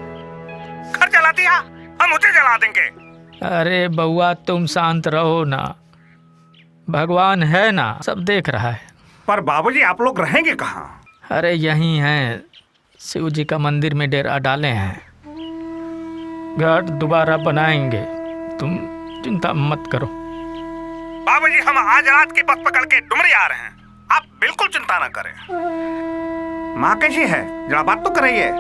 घर जला दिया? हम उसे जला देंगे। अरे बउआ, तुम शांत रहो ना, भगवान है ना, सब देख रहा है। पर बाबूजी, आप लोग रहेंगे कहाँ? अरे यहीं हैं, शिव जी का मंदिर में डेरा डाले हैं। घर दोबारा बनाएंगे, तुम चिंता मत करो। बाबूजी, हम आज रात की बस पकड़ के डुमरी आ रहे हैं, आप बिल्कुल चिंता न करें। माँ कैसी है? जरा बात तो करिए।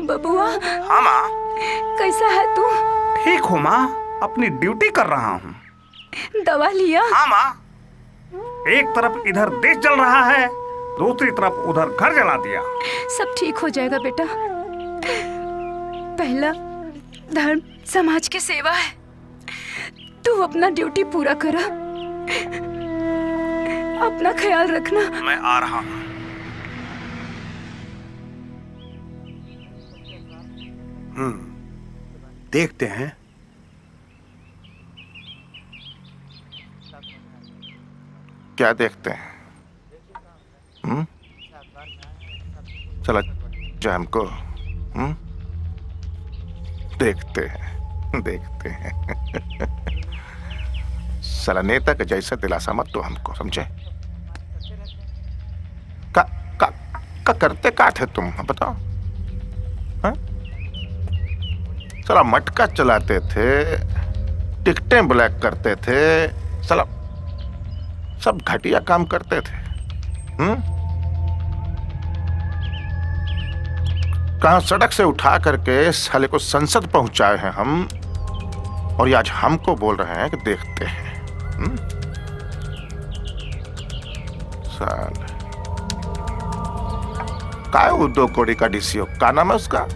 बबुआ। हाँ माँ। कैसा है तू? ठीक हूँ माँ, अपनी ड्यूटी कर रहा हूँ। दवा लिया? हाँ माँ। एक तरफ इधर देश जल रहा है, दूसरी तरफ उधर घर जला दिया। सब ठीक हो जाएगा बेटा। पहला धर्म समाज की सेवा है। तू अपना ड्यूटी पूरा करा, अपना ख्याल रखना। मैं आ रहा हूँ। देखते हैं। क्या देखते हैं? चला जैम को देखते हैं। साला नेता के जैसा दिलासा मत तो हमको, समझे? का करते का थे तुम, बताओ? साला मटका चलाते थे, टिकटें ब्लैक करते थे, साला सब घटिया काम करते थे। कहां सड़क से उठा करके साले को संसद पहुंचाए हैं हम, और ये आज हमको बोल रहे हैं कि देखते हैं। साले का है वो 2 कौड़ी का डीसीओ? का नाम है उसका?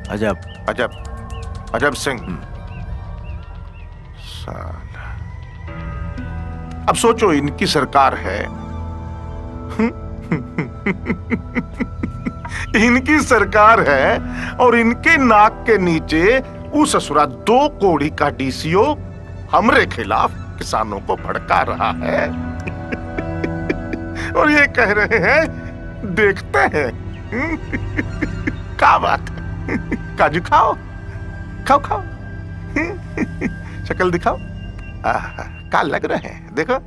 अजब सिंह। साला अब सोचो, इनकी सरकार है, इनकी सरकार है, और इनके नाक के नीचे वो ससुरा 2 कौड़ी का डीसीओ हमरे खिलाफ किसानों को भड़का रहा है। और ये कह रहे हैं देखते हैं। क्या बात है? काजू खाओ खाओ, शक्ल दिखाओ। का लग रहे हैं, देखो।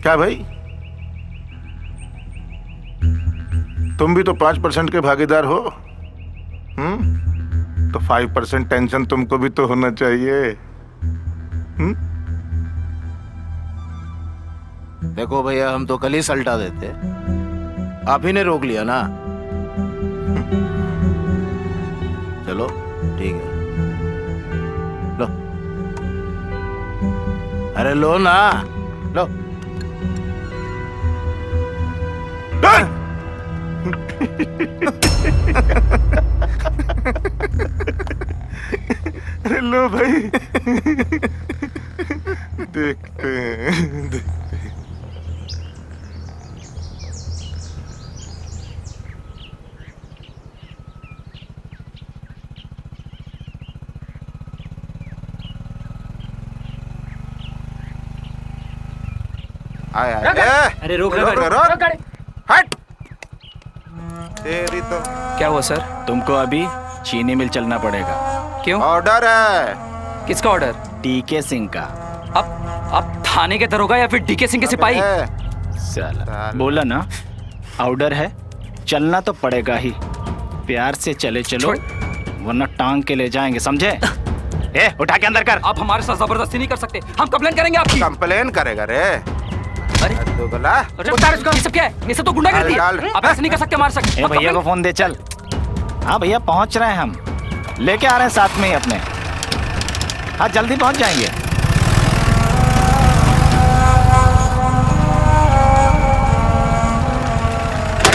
क्या भाई, तुम भी तो 5% के भागीदार हो। तो 5% टेंशन तुमको भी तो होना चाहिए। देखो भैया, हम तो कल ही सल्टा देते, आप ही ने रोक लिया ना। चलो ठीक है, लो अरे लो ना, लो। अरे लो भाई, देखते हैं। आया अरे रोक रोक, हट। तेरी तो क्या हुआ सर? तुमको अभी चीनी मिल चलना पड़ेगा। क्यों? ऑर्डर है। किसका ऑर्डर? डीके सिंह का। अब थाने के दरोगा या फिर डीके सिंह के सिपाही? साला बोला ना, ऑर्डर है, चलना तो पड़ेगा ही। प्यार से चले चलो, वरना टांग के ले जाएंगे, समझे? ए, उठा के अंदर कर। आप हमारे साथ जबरदस्ती नहीं कर सकते, हम कंप्लेन करेंगे आपकी। कंप्लेन करेगा रे? अरे तो गला। ये सब क्या है? ये सब तो गुंडागर्दी है। आप ऐसे नहीं कर सकते हमारे साथ। ए भैया को फोन दे, चल। हाँ भैया पहुंच रहे हैं, हम लेके आ रहे हैं साथ में ही अपने। हाँ जल्दी पहुंच जाएंगे।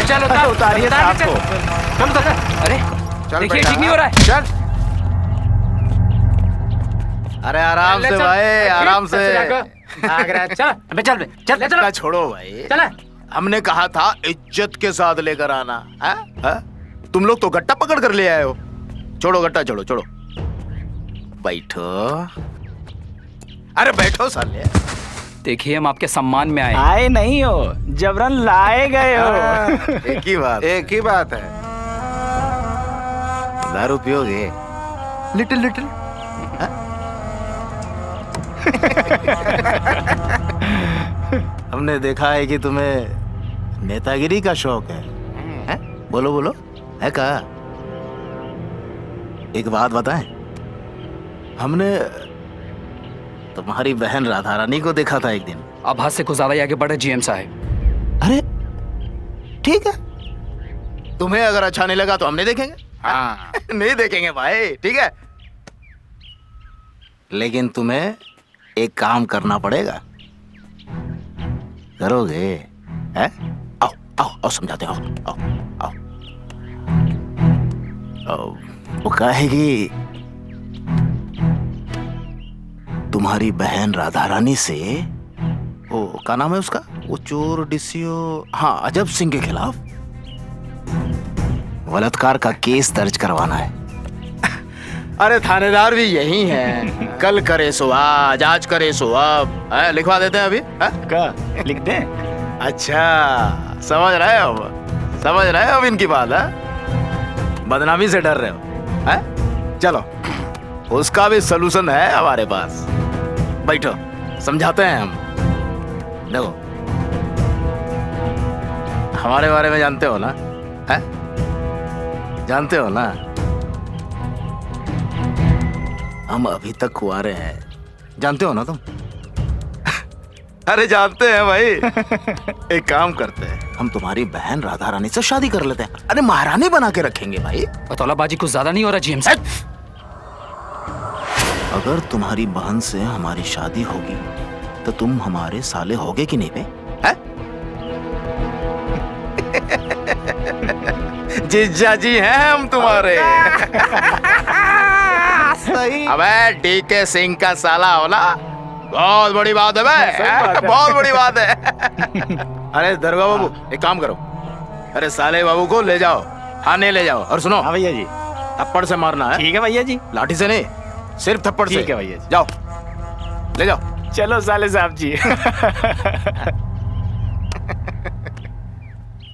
चलो उतारिए साहब को। चलो अरे चल देखिए, बेटा, ठीक नहीं हो रहा है। चल। अरे आराम से भाई, आराम से। चल अबे चल बे, चल चल छोड़ो भाई। चल। हमने कहा था इज्जत के साथ लेकर आना है? तुम लोग तो गट्टा पकड़ कर ले आए हो। छोड़ो गट्टा, छोड़ो छोड़ो। बैठो। अरे बैठो साले। देखिए हम आपके सम्मान में आए। आए नहीं हो, जबरन लाए गए हो। एक ही बात, एक ही बात है। दारू पियोगे? Little little. हमने देखा है कि तुम्हें नेतागिरी का शौक है? बोलो बोलो, है का? एक बात बताएं, हमने तुम्हारी बहन राधा रानी को देखा था एक दिन। अब हाथ से कुछ ज्यादा ही आगे बढ़े जीएम साहब। अरे ठीक है, तुम्हें अगर अच्छा नहीं लगा तो हम नहीं देखेंगे। हाँ नहीं देखेंगे भाई, ठीक है। लेकिन तुम्हें एक काम करना पड़ेगा। करोगे? हैं? आओ आओ आओ, समझाते, आओ आओ आओ आओ। वो कहेगी तुम्हारी बहन राधा रानी से, वो क्या नाम है उसका, वो चोर डिसियो, हाँ अजब सिंह के खिलाफ बलात्कार का केस दर्ज करवाना है। अरे थानेदार भी यही है, कल करे सो आज, आज करे सो अब। लिखवा देते हैं अभी। क्या लिख दें? अच्छा समझ रहे हो, समझ रहे हो अब इनकी बात है? बदनामी से डर रहे हो? है? चलो उसका भी सलूशन है हमारे पास। बैठो, समझाते हैं हम। देखो हमारे बारे में जानते हो ना? है? जानते हो ना? हम अभी तक कुंवारे हैं, जानते हो ना तुम? अरे जानते हैं भाई। एक काम करते हैं, हम तुम्हारी बहन राधा रानी से शादी कर लेते हैं। अरे महारानी बना के रखेंगे भाई। बतौलाबाजी कुछ ज्यादा नहीं हो रहा जीएम साहब? अगर तुम्हारी बहन से हमारी शादी होगी तो तुम हमारे साले होगे कि नहीं बे? जीजा जी हैं हम तुम्हारे। सही। अबे डीके सिंह का साला होना बहुत बड़ी बात है बे, बहुत बड़ी बात है। अरे दरोगा बाबू एक काम करो, अरे साले बाबू को ले जाओ, थाने ले जाओ। और सुनो भैया जी, थप्पड़ से मारना है। ठीक है भैया जी। लाठी से नहीं, सिर्फ थप्पड़ से। ठीक है भैया जी। जाओ ले जाओ। चलो साले साहब जी।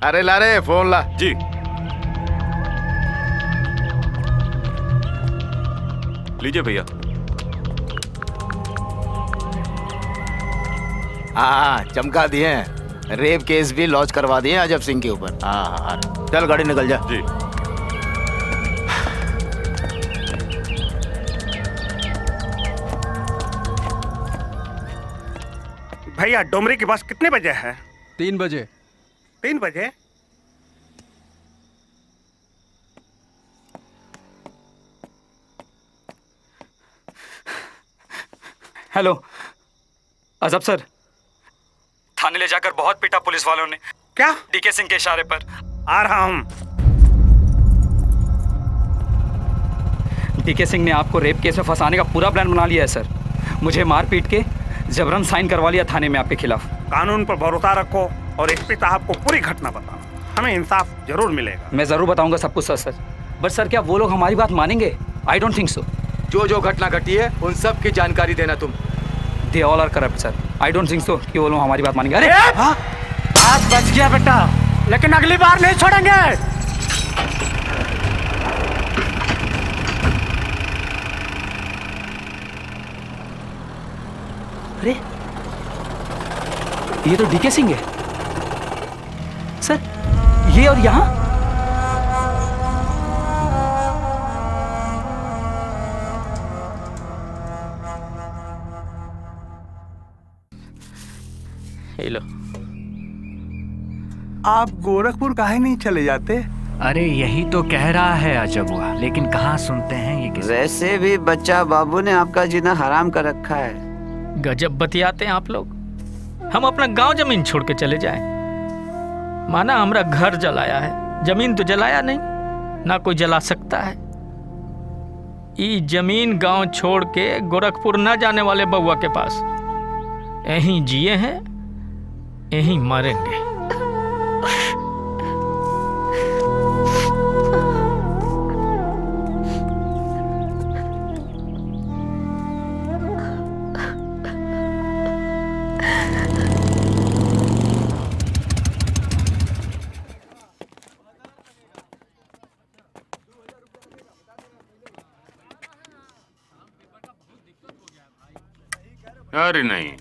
अरे ला रे फोन ला जी। लीजिए भैया। हाँ चमका दिए हैं, रेप केस भी लॉन्च करवा दिए अजब सिंह के ऊपर। हाँ चल गाड़ी निकल जा। जी। भैया डोमरी के पास कितने बजे है? 3 बजे। 3 बजे? हेलो अजब सर, थाने ले जाकर बहुत पीटा पुलिस वालों ने। क्या? डीके सिंह के इशारे पर। आ रहा हूँ। डीके सिंह ने आपको रेप केस में फंसाने का पूरा प्लान बना लिया है सर। मुझे मार पीट के जबरन साइन करवा लिया थाने में आपके खिलाफ। कानून पर भरोसा रखो और एसपी साहब को पूरी घटना बताओ, हमें इंसाफ जरूर मिलेगा। मैं जरूर बताऊंगा सब कुछ सर। बट सर, क्या वो लोग हमारी बात मानेंगे? आई डोंट थिंक सो। जो जो घटना घटी है उन सब की जानकारी देना तुम। They all are corrupt sir. I don't think so कि वो लोग हमारी बात मानेंगे। अरे बात बच गया बेटा, लेकिन अगली बार नहीं छोड़ेंगे। अरे ये तो डीके सिंह है सर। ये और यहाँ हेलो। आप गोरखपुर काहे नहीं चले जाते? अरे यही तो कह रहा है अजब हुआ, लेकिन कहाँ सुनते हैं ये किसी। वैसे भी बच्चा बाबू ने आपका जीना हराम कर रखा है। गजब बतियाते हैं आप लोग। हम अपना गांव जमीन छोड़ के चले जाएं। माना हमरा घर जलाया है, जमीन तो जलाया नहीं, ना कोई जला सकता है। ई जमीन गांव छोड़ के गोरखपुर न जाने वाले बउआ के पास यहीं जिए हैं, यहीं मरेंगे। अरे नहीं,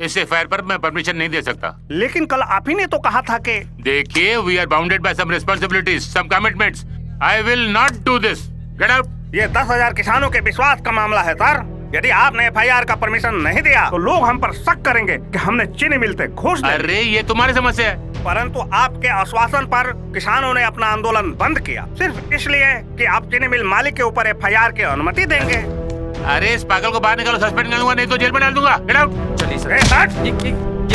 इस एफआईआर पर मैं परमिशन नहीं दे सकता। लेकिन कल आप ही ने तो कहा था कि देखिए, we are bounded by some responsibilities, some commitments. I will not do this. Get out. ये 10,000 किसानों के विश्वास का मामला है सर। यदि आपने एफआईआर का परमिशन नहीं दिया तो लोग हम पर शक करेंगे कि हमने चीनी मिलते घूस दी। अरे ये तुम्हारी समस्या है। परंतु आपके आश्वासन पर किसानों ने अपना आंदोलन बंद किया, सिर्फ इसलिए कि आप चीनी मिल मालिक के ऊपर एफआईआर की अनुमति देंगे। अरे इस पागल को बाहर निकालो, सस्पेंड कर दूंगा, नहीं तो जेल में डाल दूंगा। Get out. चलिए सर।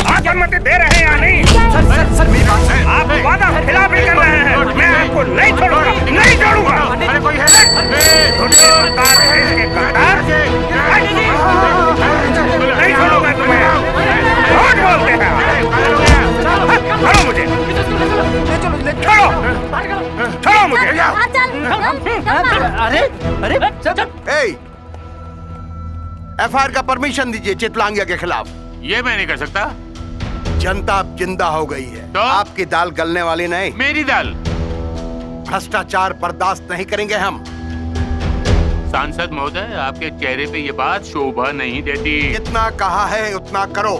आप अनुमति दे रहे हैं या नहीं? सर मेरी बात सुनिए। आप वादा खिलाफी कर रहे हैं। मैं आपको नहीं छोड़ूंगा, नहीं छोड़ूंगा। अरे कोई है? नहीं छोड़ूंगा तुम्हें। झूठ बोलते हैं। छोड़ो मुझे, छोड़ो, छोड़ो मुझे। अरे अरे एफआईआर का परमिशन दीजिए चितलांगिया के खिलाफ। ये मैं नहीं कर सकता। जनता अब जिंदा हो गई है तो? आपकी दाल गलने वाली नहीं। मेरी दाल। भ्रष्टाचार बर्दाश्त नहीं करेंगे हम। सांसद महोदय, आपके चेहरे पे ये बात शोभा नहीं देती। जितना कहा है उतना करो।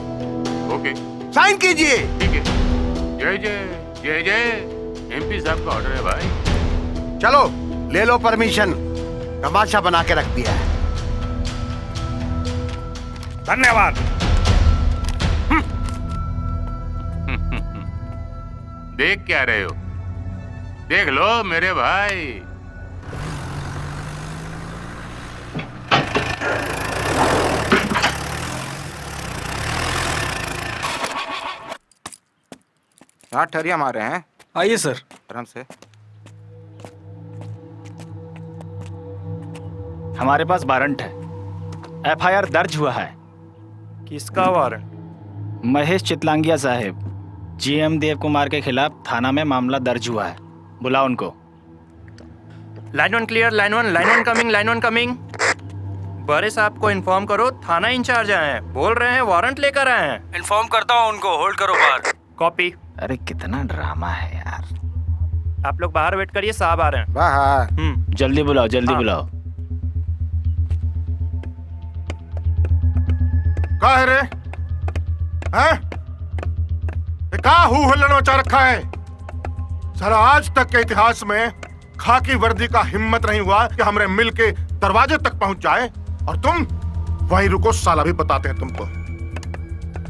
ओके, साइन कीजिए। ठीक है। जय जय जय जय। एमपी साहब का ऑर्डर है भाई। चलो ले लो परमिशन। तमाशा बना के रख दिया है। धन्यवाद। देख क्या रहे हो? देख लो मेरे भाई। यहाँ ठरिया मार रहे हैं। आइए सर। आराम से। हमारे पास वारंट है, एफआईआर दर्ज हुआ है। किसका वारंट? महेश चितलांगिया साहब, जीएम देव कुमार के खिलाफ थाना में मामला दर्ज हुआ है। बुलाओ उनको। Line 1 clear, line 1 coming, line 1 coming. बड़े साहब को इन्फॉर्म करो, थाना इंचार्ज आए हैं, बोल रहे हैं वारंट लेकर आए हैं। इन्फॉर्म करता हूँ उनको, होल्ड करो बाहर। कॉपी। अरे कितना ड्रामा है यार। आप लोग बाहर वेट करिए, साहब आ रहे हैं। बाहर। जल्दी बुलाओ, जल्दी बुलाओ। का है रे? हैं? का हुल्लड़ मचा रखा है? सारा आज तक के इतिहास में खाकी वर्दी का हिम्मत नहीं हुआ कि हमारे मिल के दरवाजे तक पहुंच जाए, और तुम वहीं रुको। साला भी बताते हैं तुमको।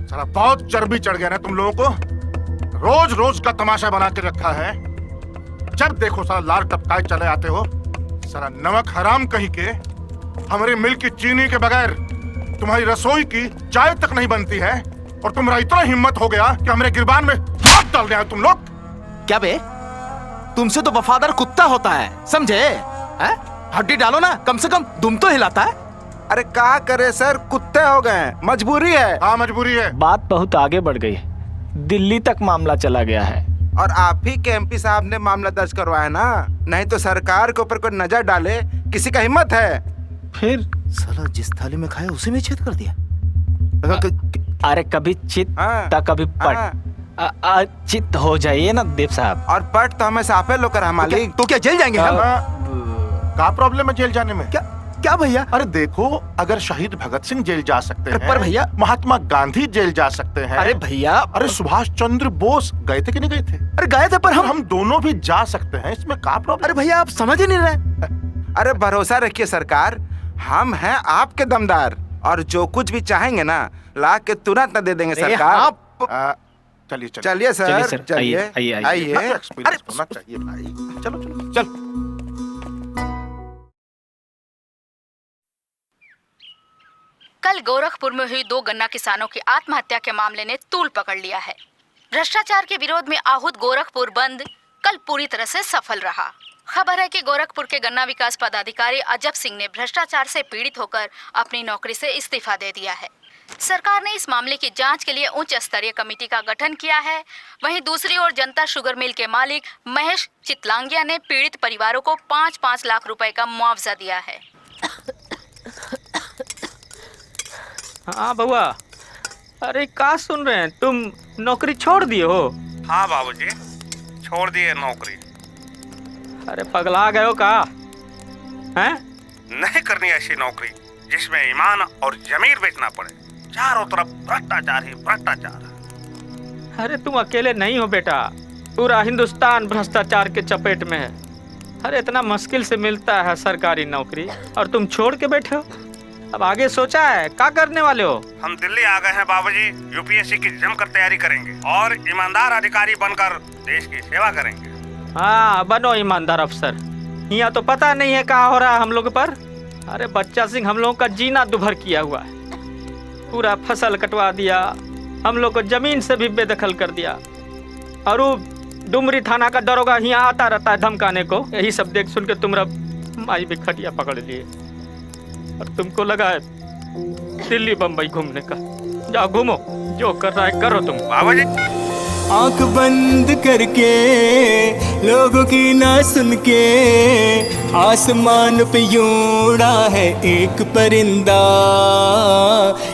साला बहुत चर्बी चढ़ गया ना तुम लोगों को। रोज रोज का तमाशा बना के रखा है। जब देखो साला लार टपकाए चले आते हो। साला नमक हराम कहीं के हमारे मिल की चीनी के बगैर तुम्हारी रसोई की चाय तक नहीं बनती है और तुम्हारा इतना हिम्मत हो गया कि हमारे गिरबान में हाथ डाल रहे हो तुम लोग। क्या बे, तुमसे तो वफादार कुत्ता होता है, समझे? हैं? हड्डी डालो ना, कम से कम दुम तो हिलाता है। अरे क्या करे सर, कुत्ते हो गए, मजबूरी है। हाँ मजबूरी है। बात बहुत आगे बढ़ गई, दिल्ली तक मामला चला गया है। और आप ही के एमपी साहब ने मामला दर्ज करवाया ना, नहीं तो सरकार के ऊपर कोई नजर डाले किसी का हिम्मत है? फिर साला जिस थाली में खाया उसी में छेद कर दिया। अरे कभी चित तो कभी पट। चित हो जाइए ना देव साहब। और पट तो हमें साफे लोग कर मालिक। तो क्या जेल जाएंगे हम? क्या प्रॉब्लम है जेल जाने में? क्या भैया? अरे देखो, अगर शहीद भगत सिंह जेल जा सकते हैं, पर भैया महात्मा गांधी जेल जा सकते हैं। अरे भैया, अरे सुभाष चंद्र बोस गए थे कि नहीं गए थे? अरे गए थे, पर हम दोनों भी जा सकते हैं, इसमें क्या प्रॉब्लम? अरे भैया आप समझ ही नहीं रहे। अरे भरोसा रखिए सरकार, हम हैं आपके दमदार, और जो कुछ भी चाहेंगे ना ला के तुरंत न दे देंगे सरकार। चलिए चलिए सर, चलिए आइए। एक्सपीरियंस होना चाहिए भाई। चलो चलो चल। कल गोरखपुर में हुई 2 गन्ना किसानों की आत्महत्या के मामले ने तूल पकड़ लिया है। भ्रष्टाचार के विरोध में आहूत गोरखपुर बंद कल पूरी तरह से सफल रहा। खबर है कि गोरखपुर के गन्ना विकास पदाधिकारी अजब सिंह ने भ्रष्टाचार से पीड़ित होकर अपनी नौकरी से इस्तीफा दे दिया है। सरकार ने इस मामले की जांच के लिए उच्च स्तरीय कमेटी का गठन किया है। वहीं दूसरी ओर जनता शुगर मिल के मालिक महेश चितलांगिया ने पीड़ित परिवारों को 5-5 लाख रुपए का मुआवजा दिया है। हाँ बउआ, अरे क्या सुन रहे हैं, तुम नौकरी छोड़ दिए हो? हाँ बाबूजी, छोड़ दिए नौकरी। अरे पगला गए हो का? हैं? नहीं करनी ऐसी नौकरी जिसमें ईमान और जमीर बेचना पड़े। चारों तरफ भ्रष्टाचार ही भ्रष्टाचार। अरे तुम अकेले नहीं हो बेटा, पूरा हिंदुस्तान भ्रष्टाचार के चपेट में है। अरे इतना मुश्किल से मिलता है सरकारी नौकरी और तुम छोड़ के बैठे हो। अब आगे सोचा है क्या करने वाले हो? हम दिल्ली आ गए हैं बाबूजी, यूपीएससी की जमकर तैयारी करेंगे और ईमानदार अधिकारी बनकर देश की सेवा करेंगे। हाँ बनो ईमानदार अफसर। यहाँ तो पता नहीं है क्या हो रहा है हम लोग पर। अरे बच्चा सिंह हम लोगों का जीना दुभर किया हुआ है, पूरा फसल कटवा दिया, हम लोग को जमीन से भी बेदखल कर दिया। और वो डुमरी थाना का दरोगा यहाँ आता रहता है धमकाने को। यही सब देख सुन के तुम्हारा माई भी खटिया पकड़ लिए और तुमको लगा है दिल्ली बम्बई घूमने का। जाओ घूमो, जो कर रहा है करो तुम। बाबूजी आंख बंद करके लोगों की ना सुन के आसमान पे यूं उड़ा है एक परिंदा,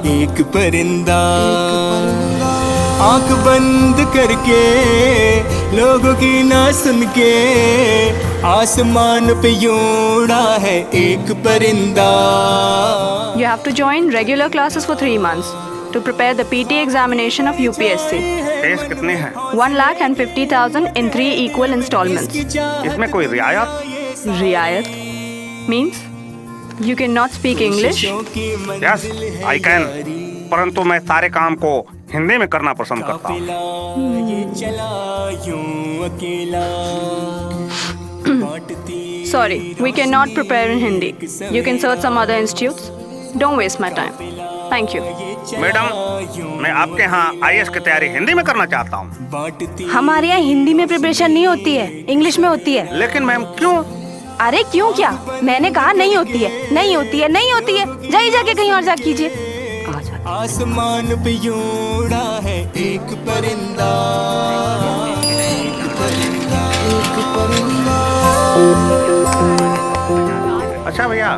एक परिंदा। आंख बंद करके लोगों की ना सुन के आसमान पे यूं उड़ा है एक परिंदा। You have to join regular classes for 3 months to prepare the PT examination of UPSC. Fees कितनी है? 1,50,000 in 3 equal installments. इसमें कोई रियायत? रियायत means you cannot speak English. Yes, I can. परंतु मैं सारे काम को हिंदी में करना पसंद करता हूँ। Sorry, we cannot prepare in Hindi. You can search some other institutes. Don't waste my time. Thank you. Madam, मैं आपके यहाँ IAS की तैयारी हिंदी में करना चाहता हूँ। हमारे यहाँ हिंदी में प्रिपरेशन नहीं होती है, इंग्लिश में होती है। लेकिन मैम क्यों? अरे क्यों क्या? मैंने कहा नहीं होती है, नहीं होती है, नहीं होती है। जाके कहीं और जा कीजिए। आसमान पे यूं उड़ा है एक परिंदा, एक परिंदा, एक परिंदा। अच्छा भैया,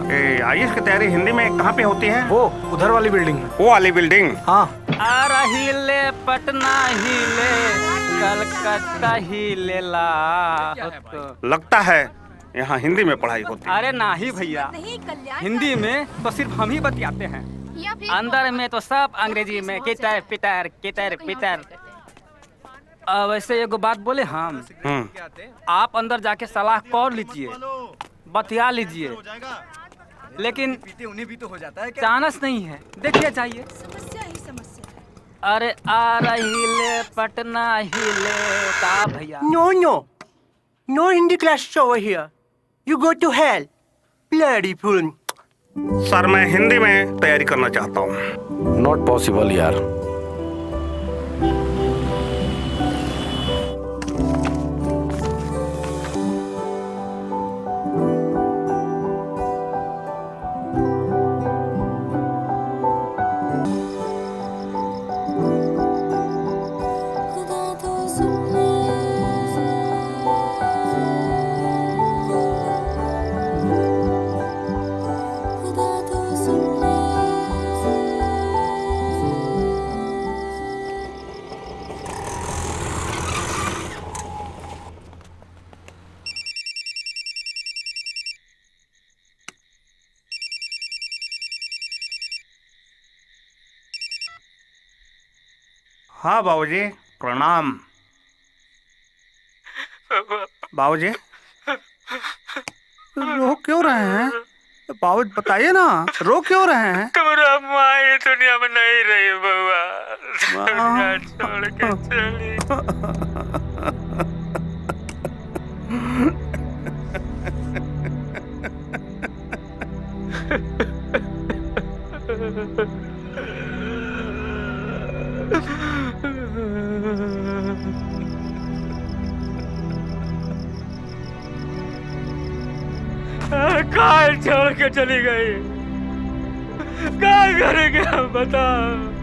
IAS की तैयारी हिंदी में कहाँ पे होती है? वो उधर वाली बिल्डिंग में। वो वाली बिल्डिंग? हाँ। आरा हिले पटना हिले कलकत्ता हिले ला। लगता है यहाँ हिंदी में पढ़ाई होती है। अरे नहीं भैया, हिंदी में तो सिर्फ हम ही बतियाते हैं, अंदर में तो सब अंग्रेजी में कितर पितर कितर पितर। वैसे एगो बात बोले हम, आप अंदर जाके सलाह कर लीजिए, बतिया लीजिए, लेकिन उन्हें भी तो हो जाता है, चांस नहीं है। देखिए चाहिए। अरे आ रही पटना हिले का भैया। No Hindi classes over here. You go to hell. Bloody fool. Sir मैं हिंदी में तैयारी करना चाहता हूँ। नॉट पॉसिबल यार। हाँ बाबूजी प्रणाम। बाबूजी रो क्यों रहे हैं? बाबूजी बताइए ना, रो क्यों रहे हैं? तुम्हारा माँ ये दुनिया में नहीं रही बउआ, दुनिया छोड़ के चली। कहाँ छोड़ के चली गई? क्या करेंगे हम, बताओ।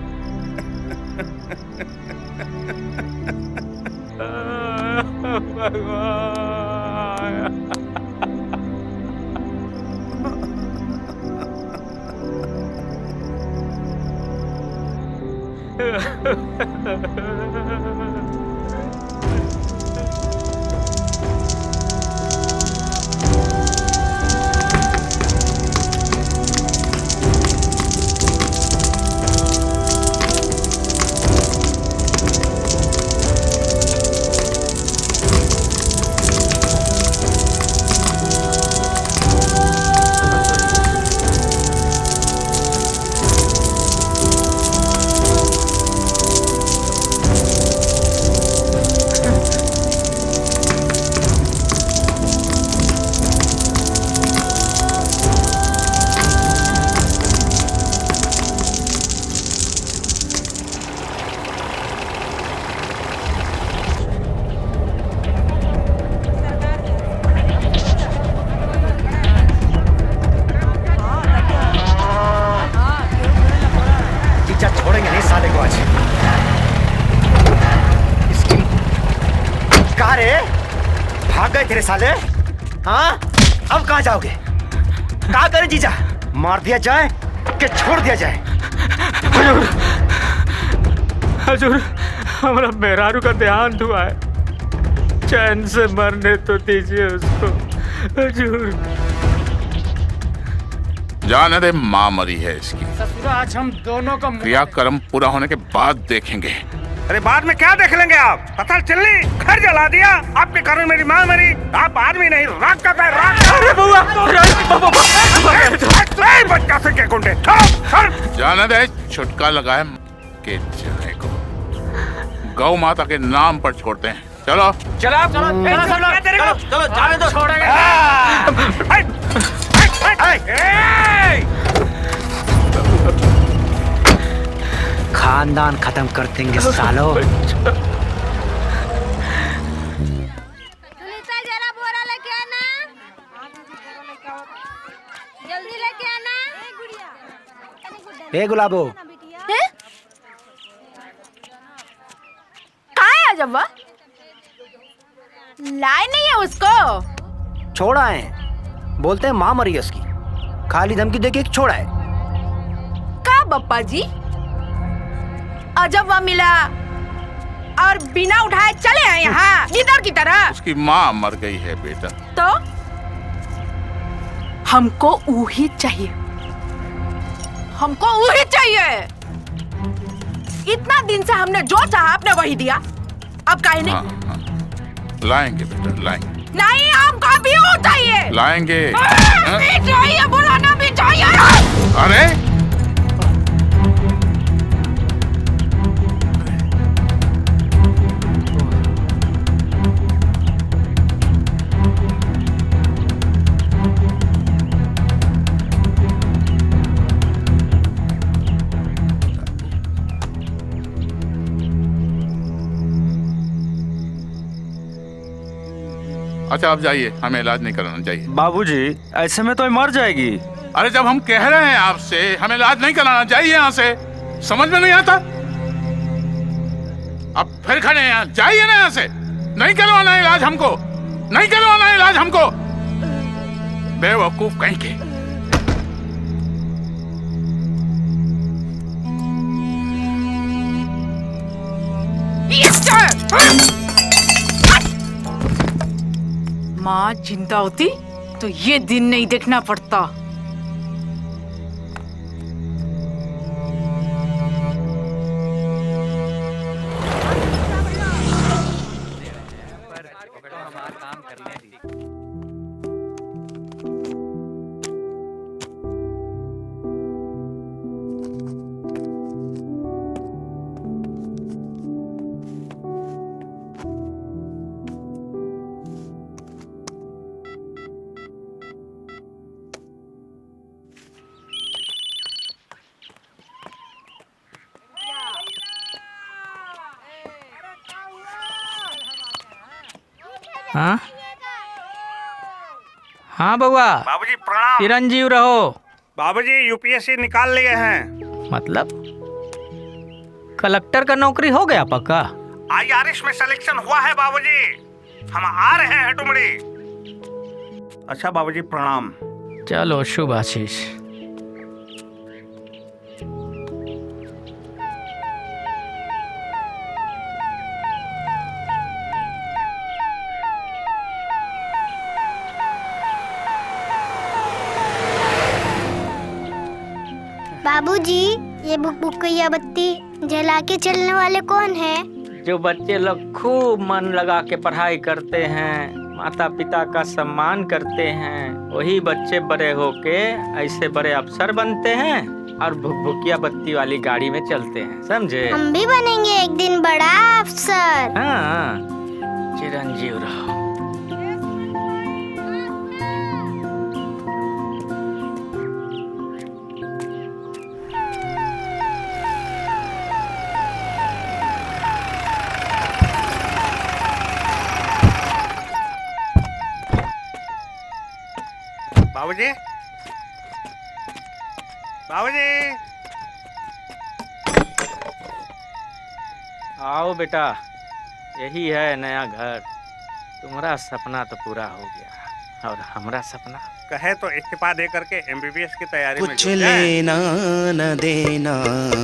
छोड़ेंगे नहीं साले को आज। इसकी कहा रे? भाग गए तेरे साले? हाँ, अब कहाँ जाओगे? कहाँ करें जीजा? मार दिया जाए कि छोड़ दिया जाए? हजूर, हजूर, हमारा मेहरारू का देहांत हुआ है, चैन से मरने तो दीजिए उसको हजूर। जाने दे, माँ मरी है इसकी। आज हम दोनों का क्रियाक्रम पूरा होने के बाद देखेंगे। अरे बाद में क्या देख लेंगे आप? पता चली घर जला दिया, आपके कारण मेरी माँ मरी। आप आदमी नहीं, राख का पैर राख। अरे बच्चा से क्या गुंडे? जाने दे, छुटका लगाए के जाने को गौ माता के नाम पर छोड़ते हैं। चलो चलो चलो जाने दो, छोड़ेंगे। खानदान खत्म कर देंगे सालों। जरा बोरा लेके आना, जल्दी लेके आना। हे गुलाबो, कहाँ है अजब? लाए नहीं है उसको? छोड़ा है, बोलते हैं माँ मरी है उसकी। खाली धमकी देके एक छोड़ा है। का बप्पा जी, अजब वह मिला और बिना उठाए चले आए यहाँ गिदर की तरह। उसकी माँ मर गई है बेटा। तो हमको वही चाहिए, हमको वही चाहिए। इतना दिन से हमने जो चाहा आपने वही दिया, अब काहे नहीं? हाँ, लाएंगे बेटा, लाएंगे। नहीं, हमको भी वो चाहिए। लाएंगे। भी चाहिए, बुलाना भी चाहिए। अरे अच्छा आप जाइए, हमें इलाज नहीं कराना चाहिए। बाबूजी ऐसे में तो मर जाएगी। अरे जब हम कह रहे हैं आपसे हमें इलाज नहीं कराना चाहिए यहाँ से, समझ में नहीं आता? अब फिर खड़े हैं यहाँ, जाइए ना यहाँ से। नहीं करवाना इलाज हमको, नहीं करवाना इलाज हमको, बेवकूफ कहीं के। माँ जिंदा होती तो ये दिन नहीं देखना पड़ता। हाँ हाँ बउआ। बाबूजी प्रणाम। चिरंजीव रहो। बाबूजी यूपीएससी निकाल लिए हैं। मतलब कलेक्टर का नौकरी हो गया पक्का? IRS में सिलेक्शन हुआ है बाबूजी, हम आ रहे हैं टुमड़ी। अच्छा बाबूजी प्रणाम। चलो शुभ आशीष। बाबूजी, ये भुकभुकैया बत्ती जला के चलने वाले कौन है? जो बच्चे लोग खूब मन लगा के पढ़ाई करते हैं, माता पिता का सम्मान करते हैं, वही बच्चे बड़े होके ऐसे बड़े अफसर बनते हैं और भुकभुकिया बत्ती वाली गाड़ी में चलते हैं, समझे? हम भी बनेंगे एक दिन बड़ा अफसर। हाँ, चिरंजीव रहो। बाबूजी, बाबूजी। आओ बेटा, यही है नया घर। तुम्हारा सपना तो पूरा हो गया और हमारा सपना कहे तो इस्तीफा दे करके MBBS की तैयारी में कुछ लेना न देना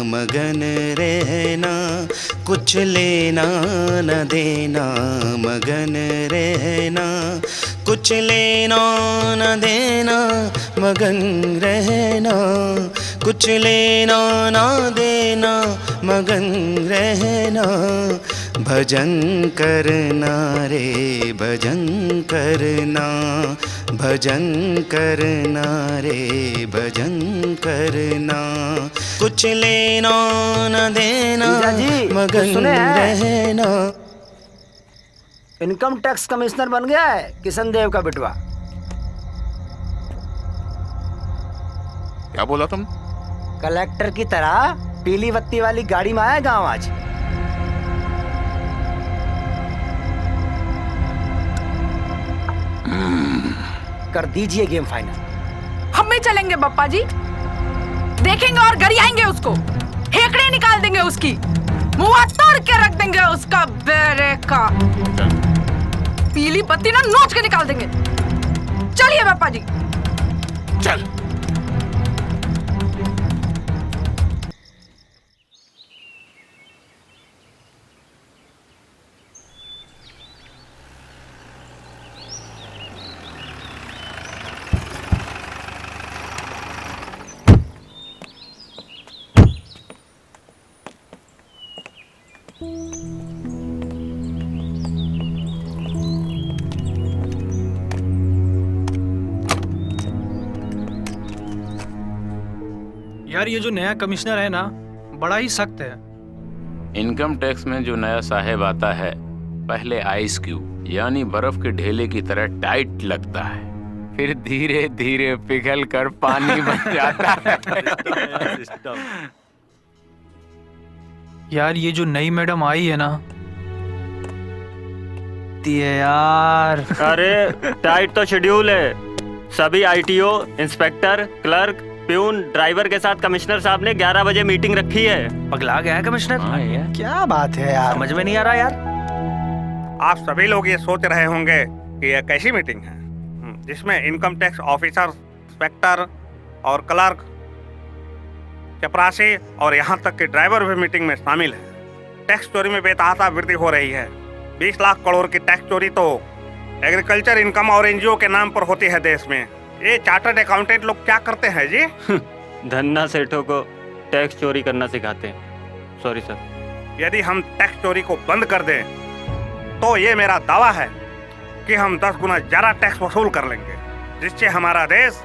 मगन रहना, कुछ लेना न देना मगन रहना, कुछ लेना न देना मगन रहना, कुछ लेना न देना मगन रहना, भजन करना रे भजन करना, भजन करना रे भजन करना, कुछ लेना न देना मगन रहना। इनकम टैक्स कमिश्नर बन गया है किशन देव का बेटवा। क्या बोला तुम? कलेक्टर की तरह पीली बत्ती वाली गाड़ी में आया गांव आज। कर दीजिए गेम फाइनल। हम भी चलेंगे पप्पा जी, देखेंगे और गरियाएंगे उसको, हेकड़े निकाल देंगे उसकी, मुंह तोड़ के रख देंगे उसका बेरे का, पीली बत्ती ना नोच के निकाल देंगे। चलिए पापा जी। चल। यार ये जो नया कमिश्नर है ना, बड़ा ही सख्त है। इनकम टैक्स में जो नया साहेब आता है, पहले आइस क्यूब यानी बर्फ के ढेले की तरह टाइट लगता है, फिर धीरे धीरे पिघल कर पानी बन जाता है। यार ये जो नई मैडम आई है ना, बत्ती है यार। अरे टाइट तो शेड्यूल है। सभी ITO, inspector, clerk, peon, driver के साथ कमिश्नर साहब ने 11 बजे मीटिंग रखी है। पगला गया है कमिश्नर। क्या बात है यार, समझ में नहीं आ रहा यार। आप सभी लोग ये सोच रहे होंगे कि यह कैसी मीटिंग है जिसमें इनकम टैक्स ऑफिसर, इंस्पेक्टर और क्लर्क, चपरासी और यहाँ तक कि ड्राइवर भी मीटिंग में शामिल है। टैक्स चोरी में बेतहाशा वृद्धि हो रही है। 20 लाख करोड़ की टैक्स चोरी तो एग्रीकल्चर इनकम और एनजीओ के नाम पर होती है देश में। ये चार्टर्ड अकाउंटेंट लोग क्या करते हैं जी? धन्ना सेठों को टैक्स चोरी करना सिखाते हैं। Sorry sir. यदि हम टैक्स चोरी को बंद कर दें तो ये मेरा दावा है कि हम 10 गुना ज्यादा टैक्स वसूल कर लेंगे, जिससे हमारा देश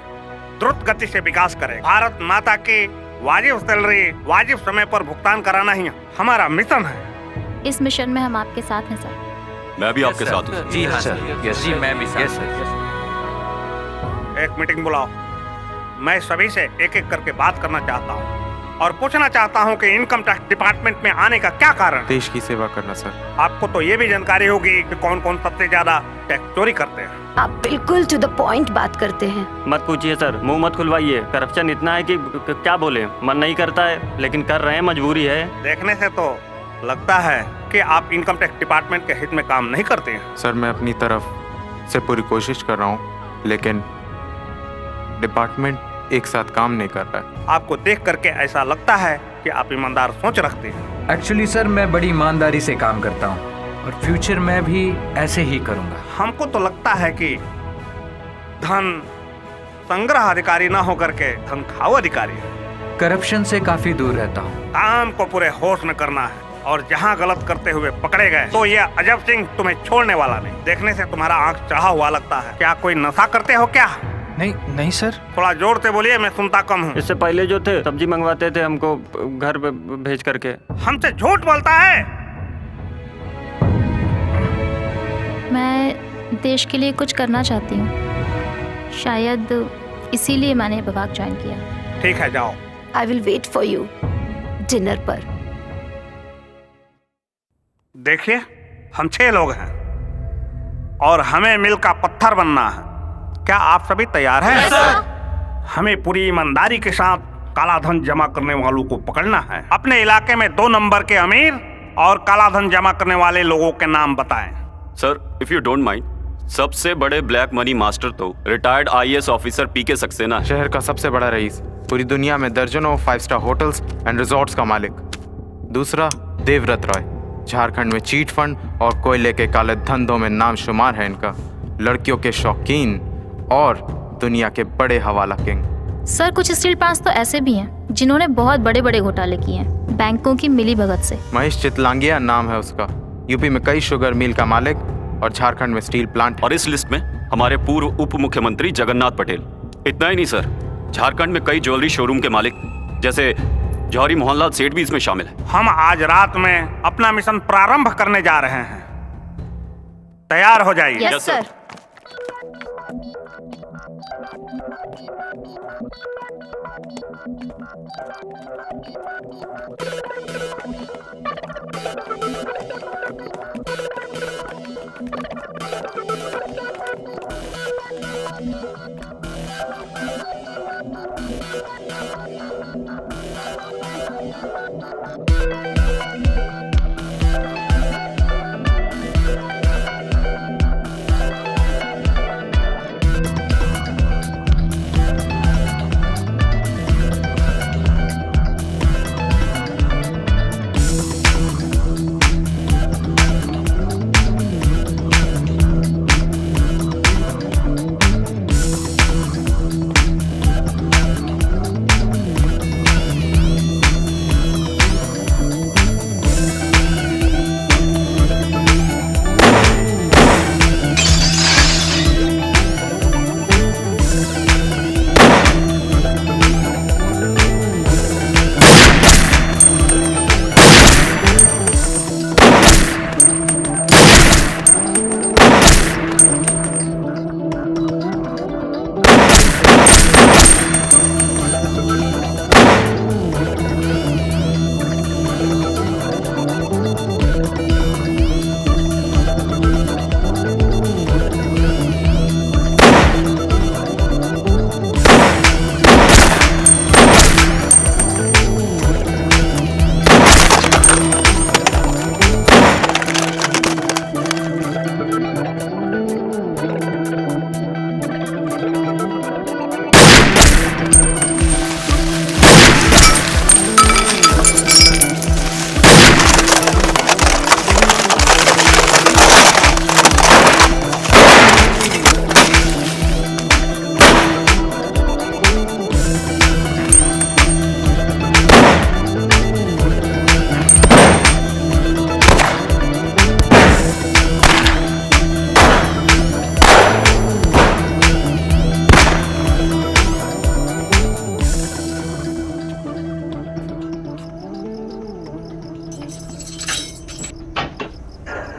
द्रुत गति से विकास करे। भारत माता की वाजिब सैलरी वाजिब समय पर भुगतान कराना ही हमारा मिशन है। इस मिशन में हम आपके साथ हैं सर। मैं भी आपके साथ हूँ। जी हाँ सर। जी मैं भी सर। एक मीटिंग बुलाओ। मैं सभी से एक एक करके बात करना चाहता हूँ और पूछना चाहता हूँ कि इनकम टैक्स डिपार्टमेंट में आने का क्या कारण है। देश की सेवा करना सर। आपको तो ये भी जानकारी होगी कि कौन कौन सबसे ज्यादा टैक्स चोरी करते हैं। आप बिल्कुल टू द पॉइंट बात करते हैं। मत पूछिए सर, मुंह मत खुलवाइए। करप्शन इतना है कि क्या बोले, मन नहीं करता है लेकिन कर रहे हैं, मजबूरी है। देखने से तो लगता है कि आप इनकम टैक्स डिपार्टमेंट के हित में काम नहीं करते हैं। सर मैं अपनी तरफ से पूरी कोशिश कर रहा हूँ, लेकिन डिपार्टमेंट एक साथ काम नहीं कर रहा है। आपको देख करके ऐसा लगता है कि आप ईमानदार सोच रखते हैं। एक्चुअली सर मैं बड़ी ईमानदारी से काम करता हूँ और फ्यूचर में भी ऐसे ही करूँगा। हमको तो लगता है कि धन संग्रह अधिकारी ना होकर के धन खाओ अधिकारी है। करप्शन से काफी दूर रहता हूँ। काम को पूरे होश में करना है और जहाँ गलत करते हुए पकड़े गए तो ये अजब सिंह तुम्हें छोड़ने वाला नहीं। देखने से तुम्हारा आंख चढ़ा हुआ लगता है। क्या कोई नशा करते हो क्या? नहीं सर। थोड़ा जोर से बोलिए, मैं सुनता कम हूँ। इससे पहले जो थे सब्जी मंगवाते थे हमको घर पे भेज करके। हमसे झूठ बोलता है। मैं देश के लिए कुछ करना चाहती हूँ, शायद इसीलिए मैंने विभाग ज्वाइन किया। ठीक है, जाओ। I will wait for you dinner पर। देखिए, हम 6 लोग हैं और हमें मिल का पत्थर बनना है। क्या आप सभी तैयार हैं? हमें पूरी ईमानदारी के साथ काला धन जमा करने वालों को पकड़ना है। अपने इलाके में 2 नंबर के अमीर और काला धन जमा करने वाले लोगों के नाम बताएं। Sir, if you don't mind, सबसे बड़े ब्लैक मनी मास्टर तो रिटायर्ड आईएएस ऑफिसर पीके सक्सेना है। शहर का सबसे बड़ा रईस, पूरी दुनिया में दर्जनों 5 स्टार होटल्स एंड रिजॉर्ट्स का मालिक। दूसरा देवव्रत रॉय, झारखंड में चीट फंड और कोयले के काले धंधों में नाम शुमार है इनका। लड़कियों के शौकीन और दुनिया के बड़े हवाला किंग। सर कुछ स्टील प्लांट्स तो ऐसे भी हैं जिन्होंने बहुत बड़े बड़े घोटाले किए हैं बैंकों की मिली भगत से। महेश चितलांगिया नाम है उसका। यूपी में कई शुगर मिल का मालिक और झारखंड में स्टील प्लांट। और इस लिस्ट में हमारे पूर्व उप मुख्यमंत्री जगन्नाथ पटेल। इतना ही नहीं सर, झारखंड में कई ज्वेलरी शोरूम के मालिक जैसे जौहरी मोहनलाल सेठ भी इसमें शामिल है। हम आज रात में अपना मिशन प्रारंभ करने जा रहे हैं। तैयार हो जाइए। Yes sir.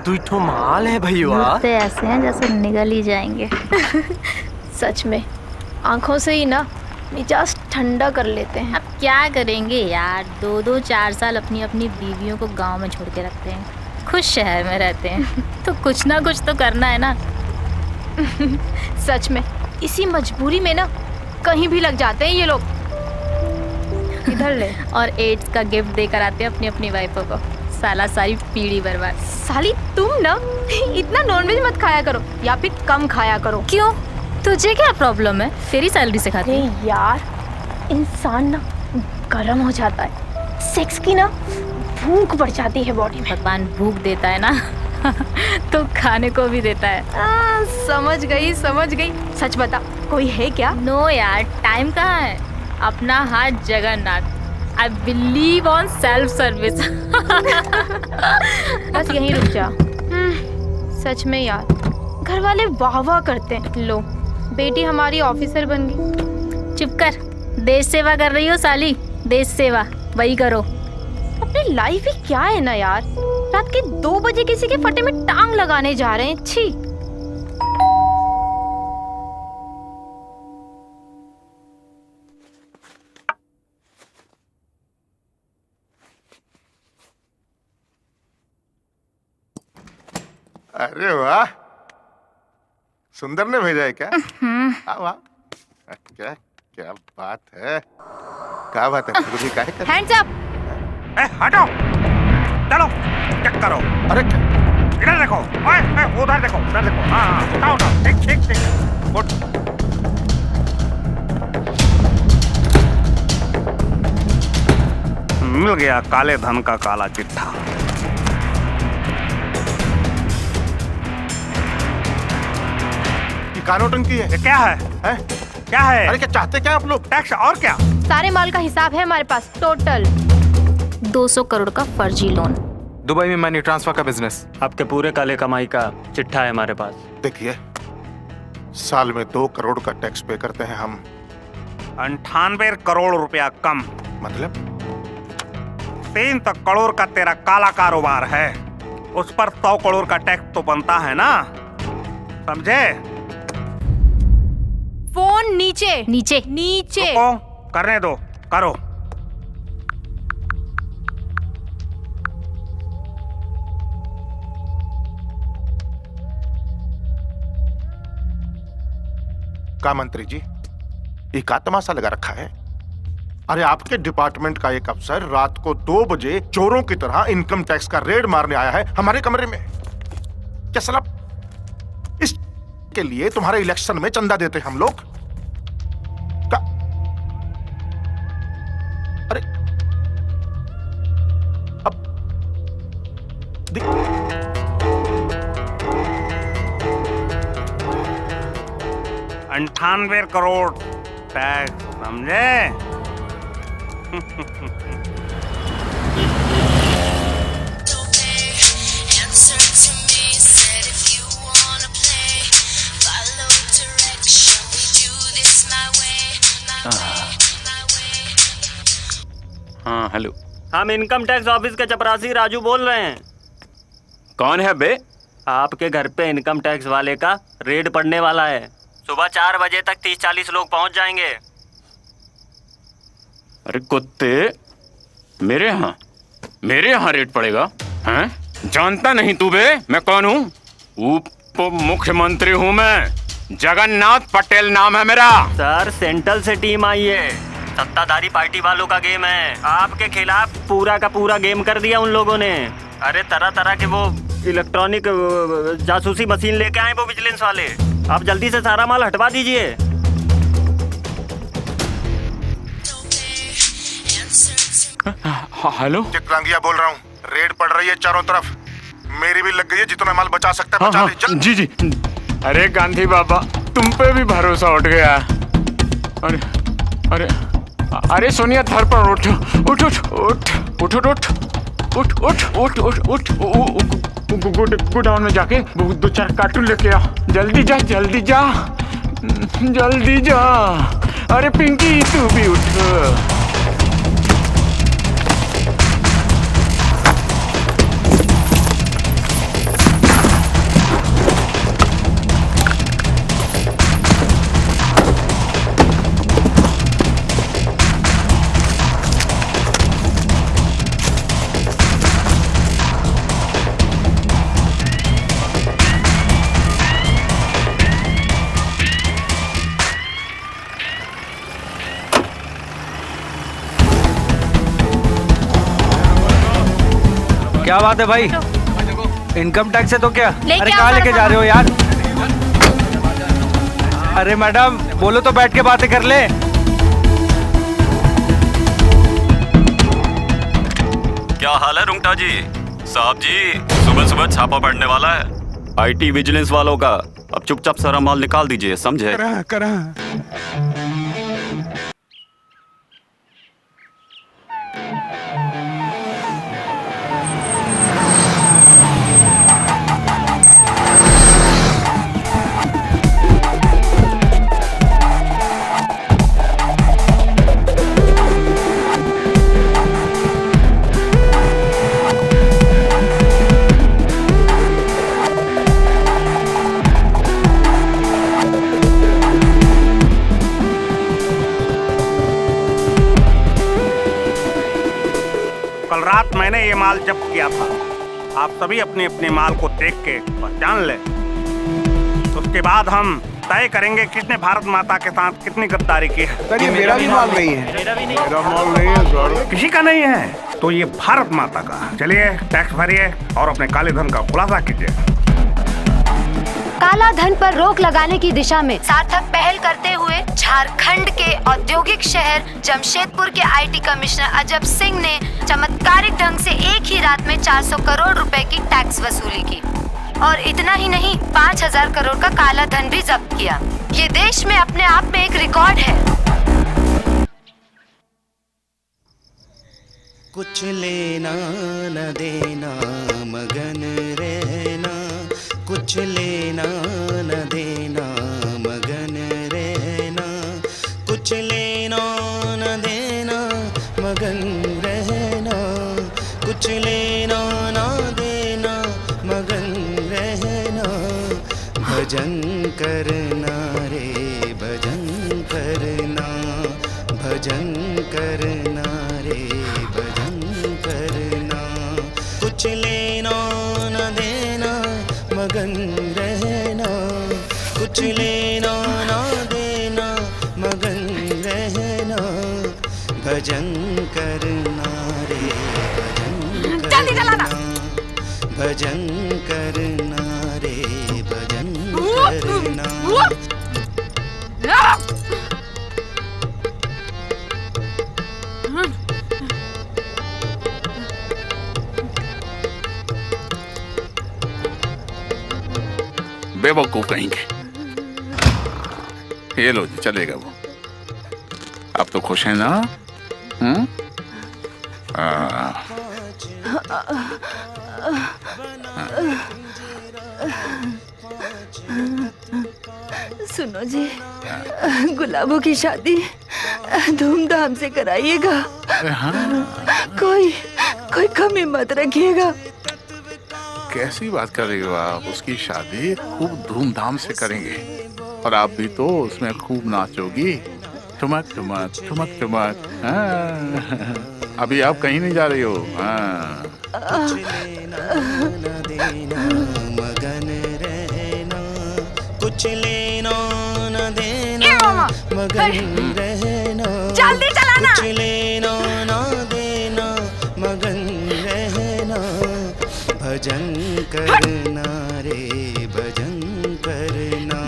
दुईठो माल है भैया। तो ऐसे हैं जैसे निगल ही जाएंगे। सच में आंखों से ही ना मिजाज ठंडा कर लेते हैं। अब क्या करेंगे यार, 2-4 साल अपनी अपनी बीवियों को गांव में छोड़ के रखते हैं, खुश शहर में रहते हैं। तो कुछ ना कुछ तो करना है ना। सच में इसी मजबूरी में ना कहीं भी लग जाते हैं ये लोग। इधर ले। और एड्स का गिफ्ट देकर आते हैं अपनी अपनी वाइफों को। साला सारी पीढ़ी बर्बाद। साली तुम ना इतना नॉनवेज मत खाया करो या फिर कम खाया करो। क्यों, तुझे क्या प्रॉब्लम है? तेरी सैलरी से खाती हूँ। यार इंसान ना गर्म हो जाता है, सेक्स की ना भूख बढ़ जाती है बॉडी में। भगवान भूख देता है ना तो खाने को भी देता है। समझ गई। सच बता, कोई है क्या? नो यार, टाइम कहाँ है? अपना हाथ Jagannath. I believe on self service. बस यहीं रुक जा। सच में यार, घर वाले वाह वाह करते हैं। लो बेटी हमारी ऑफिसर बन गई। चुप कर, देश सेवा कर रही हो साली, देश सेवा वही करो। अपनी लाइफ ही क्या है ना यार, रात के 2 बजे किसी के फटे में टांग लगाने जा रहे हैं। छी। अरे वाह, सुंदर ने भेजा है क्या? वाह, क्या क्या बात है, क्या बात है गुरुजी, क्या है? Hands up. हटो, चलो चेक करो। अरे इधर देखो, ओए, उधर देखो, उधर देखो। हाँ, उठाओ, ठीक। उठ। मिल गया काले धन का काला चिट्ठा। कानोटंकी है। ये क्या है? क्या है? अरे क्या चाहते क्या आप लोग? टैक्स और क्या? सारे माल का हिसाब है हमारे पास, टोटल 200 करोड़ का फर्जी लोन। दुबई में मनी ट्रांसफर का बिजनेस। आपके पूरे काले कमाई का चिट्ठा है हमारे पास। देखिए, साल में 2 करोड़ का टैक्स पे करते हैं हम। 98 करोड़ रुपया कम। मतलब 3 करोड़ का तेरा काला कारोबार है, उस पर 100 करोड़ का टैक्स तो बनता है ना, समझे? फोन नीचे। रुको, करने दो, करो। का मंत्री जी, ये का तमाशा लगा रखा है? अरे आपके डिपार्टमेंट का एक अफसर रात को 2 बजे चोरों की तरह इनकम टैक्स का रेड मारने आया है हमारे कमरे में। क्या साला इस के लिए तुम्हारे इलेक्शन में चंदा देते हम लोग? अरे अब 98 करोड़ टैक्स, समझे? हाँ हेलो, हम इनकम टैक्स ऑफिस के चपरासी राजू बोल रहे हैं। कौन है बे? आपके घर पे इनकम टैक्स वाले का रेड पड़ने वाला है। सुबह 4 बजे तक 30-40 लोग पहुंच जाएंगे। अरे कुत्ते, मेरे यहाँ रेड पड़ेगा? हैं? जानता नहीं तू बे मैं कौन हूँ? उप मुख्यमंत्री हूँ मैं, जगन्नाथ पटेल नाम है मेरा। सर, सेंट्रल से टीम आई है, सत्ताधारी पार्टी वालों का गेम है। आपके खिलाफ पूरा का पूरा गेम कर दिया उन लोगों ने। अरे तरह तरह के वो इलेक्ट्रॉनिक जासूसी मशीन लेके आए वो विजिलेंस वाले। आप जल्दी से सारा माल हटवा दीजिए। हेलो, चित्रांगिया बोल रहा हूँ, रेड पड़ रही है चारों तरफ, मेरी भी लग गई है, जितना माल बचा सकता है बचा ले, जल्द। जी जी। अरे गांधी बाबा, तुम पे भी भरोसा उठ गया। अरे अरे अरे सोनिया, धर पर उठ उठ उठ उठ उठ उठ उठ उठ उठ उठ गोडाउन में जाके 2-4 कार्टून लेके आ। जल्दी जा जल्दी जा जल्दी जा। अरे पिंकी, तू भी उठ। क्या बात है भाई? इनकम टैक्स है तो क्या? लेके अरे आओ कहाँ सारा लेके जा रहे हो यार? अरे मैडम बोलो तो बैठ के बातें कर ले। क्या हाल है रुंगटा जी? साहब जी सुबह सुबह छापा पड़ने वाला है आईटी विजिलेंस वालों का। अब चुपचाप सारा माल निकाल दीजिए, समझे? करा। कल रात मैंने ये माल जब्त किया था। आप सभी अपने अपने माल को देख के पहचान ले। उसके बाद हम तय करेंगे किसने भारत माता के साथ कितनी गद्दारी की है। सर ये मेरा भी माल नहीं है। मेरा माल नहीं है सर। किसी का नहीं है तो ये भारत माता का। चलिए टैक्स भरिए और अपने काले धन का खुलासा कीजिए। काला धन पर रोक लगाने की दिशा में सार्थक पहल करते हुए झारखंड के औद्योगिक शहर जमशेदपुर के आईटी कमिश्नर अजब सिंह ने चमत्कारिक ढंग से एक ही रात में 400 करोड़ रुपए की टैक्स वसूली की। और इतना ही नहीं, 5000 करोड़ का काला धन भी जब्त किया। ये देश में अपने आप में एक रिकॉर्ड है। कुछ लेना न देना मगन रहना, कुछ लेना न देना मगन रहना, कुछ लेना न देना मगन रहना, कुछ लेना न देना मगन रहना। भजन करना रे भजन करना, भजन करना रे भजन करना, कुछ लेना न देना मगन रहना, कुछ लेना न देना मगन रहना। भजन करना रे भजन करना, भजन करना रे भजन करना। बेवकूफ कहेंगे। ये लो जी, चलेगा वो। आप तो खुश हैं ना? सुनो जी, गुलाबों की शादी धूमधाम से कराइएगा। कोई कमी मत रखिएगा। कैसी बात कर रही हो आप? उसकी शादी खूब धूमधाम से करेंगे और आप भी तो उसमें खूब नाचोगी, ठुमक ठुमक ठुमक ठुमक। अभी आप कहीं नहीं जा रही हो। कुछ लेना न देना मगन रहना, कुछ लेना न देना मगन रहना, जल्दी चलाना। कुछ लेना न देना मगन रहना। भजन करना रे भजन करना,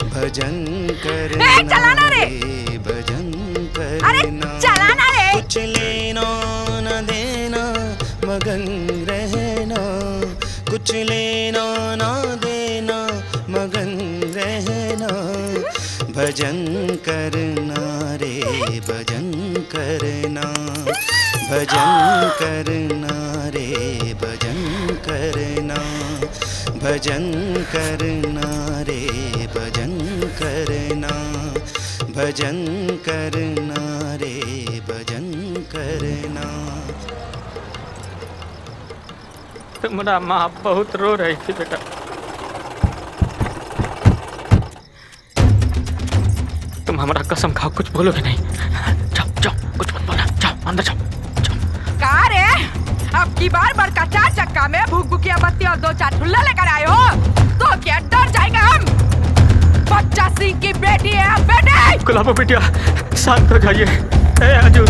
भजन करना रे भजन करना। चलाना रे। कुछ लेना न देना मगन रहना, कुछ लेना न देना मगन रहना। भजन करना रे भजन करना, भजन करना रे भजन करना, भजन करना रे भजन करना, भजन करना रे भजन करना। तुम्हारा माँ बहुत रो रही थी बेटा। तुम हमारा कसम खाओ, कुछ बोलोगे नहीं। जाओ जाओ, कुछ मत बोलना। जाओ अंदर जाओ। का रे, अब की बार बड़का 4 चक्का में भूख भूकिया बत्ती और 2-4 ठुल्ला लेकर आए हो तो क्या डर जाएंगे हम? बच्चा सिंह की बेटी है बेटे। गुलाबो बिटिया शांत हो जाइए। ए अर्जुन,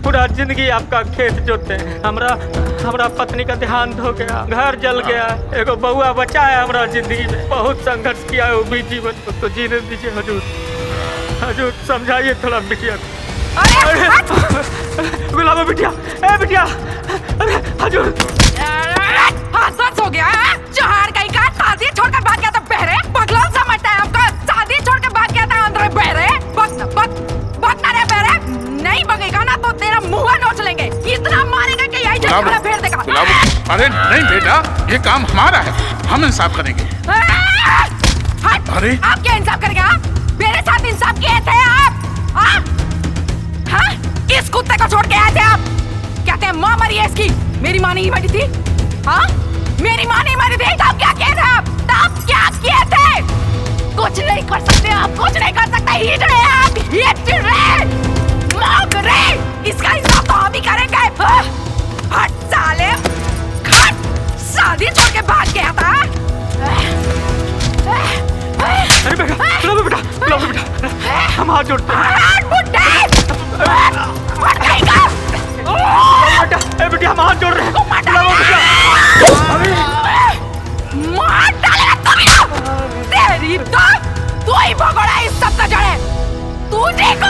पूरा जिंदगी आपका खेत जोते हैं। हमरा पत्नी का देहांत हो गया, घर जल गया, एगो बउआ बचा है हमरा जिंदगी में। बहुत संघर्ष किया है वो भी जीवन को, तो जीने दीजिए हुजूर। हुजूर समझाइए थोड़ा बिटिया को। गुलाबो बिटिया, ए बिटिया, अरे हुजूर हादसा हो गया है। जहार कहीं का शादी छोड़कर भाग गया था बहरे, पगला समझता है आपका। शादी छोड़कर भाग गया था अंदर बहरे। बक ना रे बहरे, नहीं बगेगा ना तो तेरा मुंह नोच लेंगे। इतना मारेंगे कि यही जगह फेर देगा। अरे नहीं बेटा, ये काम हमारा है, हम इंसाफ करेंगे। अरे आप क्या इंसाफ करेंगे? मेरे साथ इंसाफ किए थे आप? हाँ? इस कुत्ते को छोड़ के आए थे आप? कहते हैं माँ मरी है इसकी। मेरी माँ नहीं मरी थी? हाँ? मेरी माँ नहीं मरी थी? तब क्या किए थे आप? तब क्या किए थे? कुछ नहीं कर सकते आप, कुछ नहीं कर सकते। हिट रहे आप, हिट रहे, मौक रहे। इसका हिसाब तो हम ही करेंगे। हट साले, हट। शादी छोड़ के भाग गया था। अरे बेटा, हम हाथ जोड़ते हैं। बेटा हम हाथ जोड़ रहे हैं। मार डालेगा तेरी तो तू ही भगोड़ा इस सब का जड़े। तुझे को